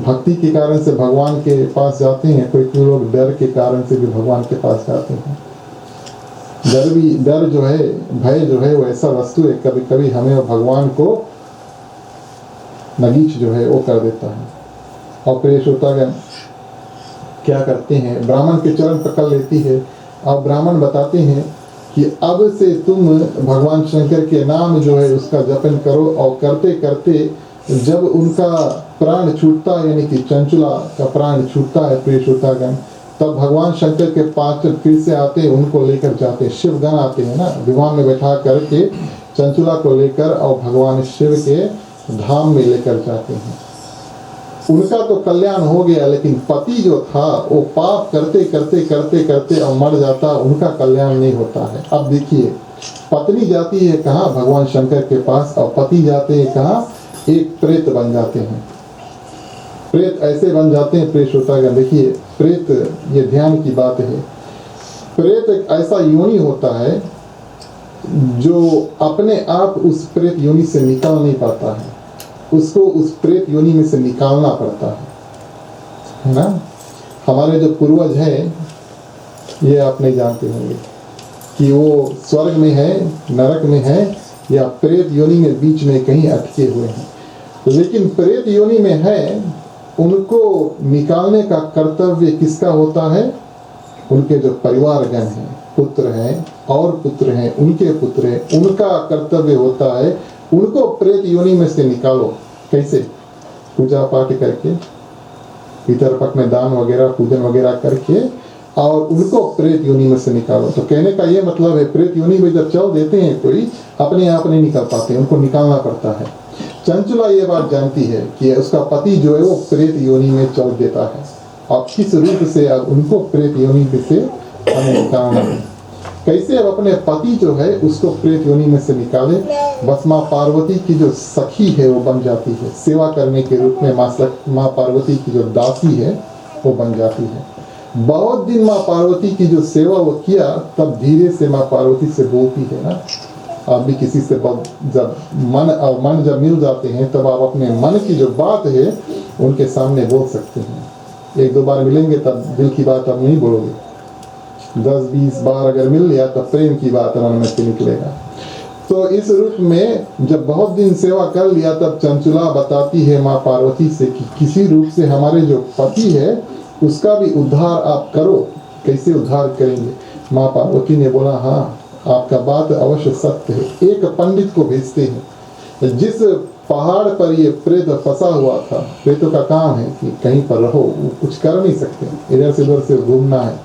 भक्ति के कारण से भगवान के पास जाते हैं, कोई कोई लोग डर के कारण से भी भगवान के पास जाते हैं। डर जो है, भय जो है वो ऐसा वस्तु है, कभी कभी हमें और भगवान को नगीच जो है वो कर देता है। और प्रिय श्रोतागण क्या करते हैं, ब्राह्मण के चरण पकड़ लेती है और ब्राह्मण बताते हैं कि अब से तुम भगवान शंकर के नाम जो है उसका जपन करो। और करते करते जब उनका प्राण छूटता है, यानी कि चंचुला का प्राण छूटता है प्रिय श्रोतागण, तब भगवान शंकर के पास फिर से आते हैं, उनको लेकर जाते हैं। शिवगण आते हैं ना, विमान में बैठा करके चंचुला को लेकर और भगवान शिव के धाम में लेकर जाते हैं। उनका तो कल्याण हो गया, लेकिन पति जो था वो पाप करते करते करते करते और मर जाता, उनका कल्याण नहीं होता है। अब देखिए, पत्नी जाती है कहाँ, भगवान शंकर के पास, और पति जाते हैं कहाँ, एक प्रेत बन जाते हैं। प्रेत ऐसे बन जाते हैं प्रिय श्रोतागण, देखिए प्रेत, ये ध्यान की बात है। प्रेत एक ऐसा योनि होता है जो अपने आप उस प्रेत योनि से निकल नहीं पाता है, उसको उस प्रेत योनि में से निकालना पड़ता है ना। हमारे जो पूर्वज हैं, ये आप नहीं जानते होंगे कि वो स्वर्ग में है, नरक में है, या प्रेत योनि में बीच में कहीं अटके हुए हैं। लेकिन प्रेत योनि में है, उनको निकालने का कर्तव्य किसका होता है, उनके जो परिवारगण हैं, पुत्र हैं और पुत्र हैं, उनके पुत्र हैं, उनका कर्तव्य होता है उनको प्रेत योनि में से निकालो। कैसे? पूजा पाठ करके, पितरपक्ष में दान वगैरह, पूजन वगैरह करके, और उनको प्रेत योनि में से निकालो। तो कहने का ये मतलब है, प्रेत योनि में जब चल देते हैं कोई, अपने आप नहीं निकल पाते, उनको निकालना पड़ता है। चंचुला ये बात जानती है कि उसका पति जो है वो प्रेत योनि में चल देता है, और किस रूप से अब उनको प्रेत योनि में से हमें निकालना है। कैसे अब अपने पति जो है उसको प्रेत योनि में से निकाले। बस माँ पार्वती की जो सखी है वो बन जाती है, सेवा करने के रूप में माँ पार्वती की जो दासी है वो बन जाती है। बहुत दिन माँ पार्वती की जो सेवा वो किया, तब धीरे से माँ पार्वती से बोलती है ना। आप भी किसी से जब मन और मन जब मिल जाते हैं, तब आप अपने मन की जो बात है उनके सामने बोल सकते हैं। एक दो बार मिलेंगे तब दिल की बात आप नहीं बोलोगे, 10-20 बार अगर मिल लिया तब प्रेम की बात मन में से निकलेगा। तो इस रूप में जब बहुत दिन सेवा कर लिया, तब चंचुला बताती है माँ पार्वती से कि किसी रूप से हमारे जो पति है उसका भी उद्धार आप करो। कैसे उद्धार करेंगे? माँ पार्वती ने बोला, हाँ आपका बात अवश्य सत्य है। एक पंडित को भेजते हैं। जिस पहाड़ पर ये प्रेत फंसा हुआ था, प्रेतों का काम है कि कहीं पर रहो, कुछ कर नहीं सकते, इधर से उधर से घूमना है।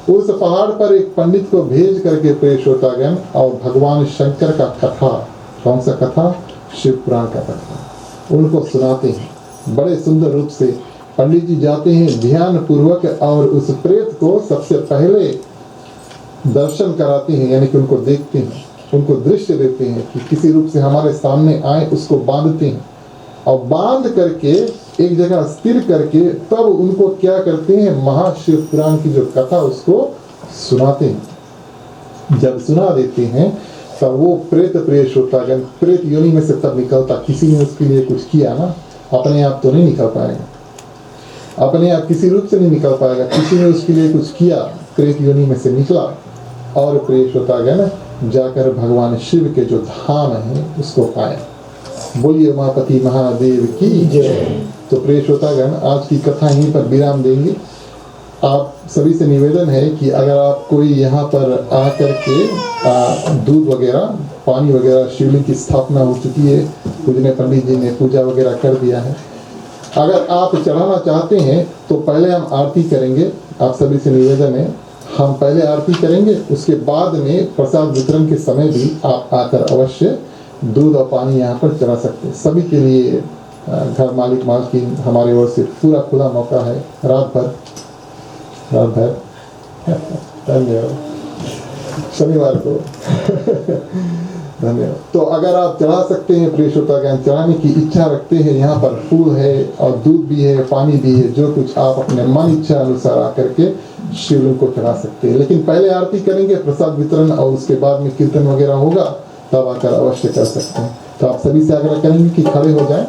उस पहाड़ पर एक पंडित को भेज करके प्रिय श्रोतागण, और भगवान शंकर का कथा, कौन सा कथा? शिव पुराण का कथा उनको सुनाते हैं बड़े सुंदर रूप से। पंडित जी जाते हैं ध्यान पूर्वक, और उस प्रेत को सबसे पहले दर्शन कराते हैं, यानी कि उनको देखते हैं, उनको दृश्य देते हैं कि किसी रूप से हमारे सामने आए। उसको बांधते हैं, और बांध करके एक जगह स्थिर करके तब उनको क्या करते हैं, महाशिव पुराण की जो कथा उसको सुनाते हैं। जब सुना देते हैं तब वो प्रेत, प्रिय श्रोतागण, प्रेत योनि में से तब निकलता। किसी ने उसके लिए कुछ किया ना, अपने आप तो नहीं निकल पाएगा, अपने आप किसी रूप से नहीं निकल पाएगा। किसी ने उसके लिए कुछ किया, प्रेत योनि में से निकला, और प्रिय श्रोतागण जाकर भगवान शिव के जो धाम है उसको पाया। बोलिए उमापति महादेव की जय। तो प्रिय श्रोतागण, आज की कथा यहीं पर विराम देंगे। आप सभी से निवेदन है कि अगर आप कोई यहाँ पर आकर के दूध वगैरह, पानी वगैरह, शिवलिंग की स्थापना हो चुकी है, पूजने पंडित जी ने पूजा वगैरह कर दिया है, अगर आप चढ़ाना चाहते हैं तो पहले हम आरती करेंगे। आप सभी से निवेदन है, हम पहले आरती करेंगे, उसके बाद में प्रसाद वितरण के समय भी आप आकर अवश्य दूध और पानी यहाँ पर चढ़ा सकते हैं। सभी के लिए घर मालिक मालकिन हमारे ओर से पूरा खुला मौका है। रात भर रात भर धन्यवाद, शनिवार को धन्यवाद। तो अगर आप चढ़ा सकते हैं प्रिय श्रोतागण, चढ़ाने की इच्छा रखते हैं, यहाँ पर फूल है और दूध भी है, पानी भी है, जो कुछ आप अपने मन इच्छा अनुसार आकर के शिवलिंग को चढ़ा सकते हैं। लेकिन पहले आरती करेंगे, प्रसाद वितरण, और उसके बाद में कीर्तन वगैरह होगा, तब आकर अवश्य कर सकते हैं। तो आप सभी से आग्रह करेंगे कि खड़े हो जाएं।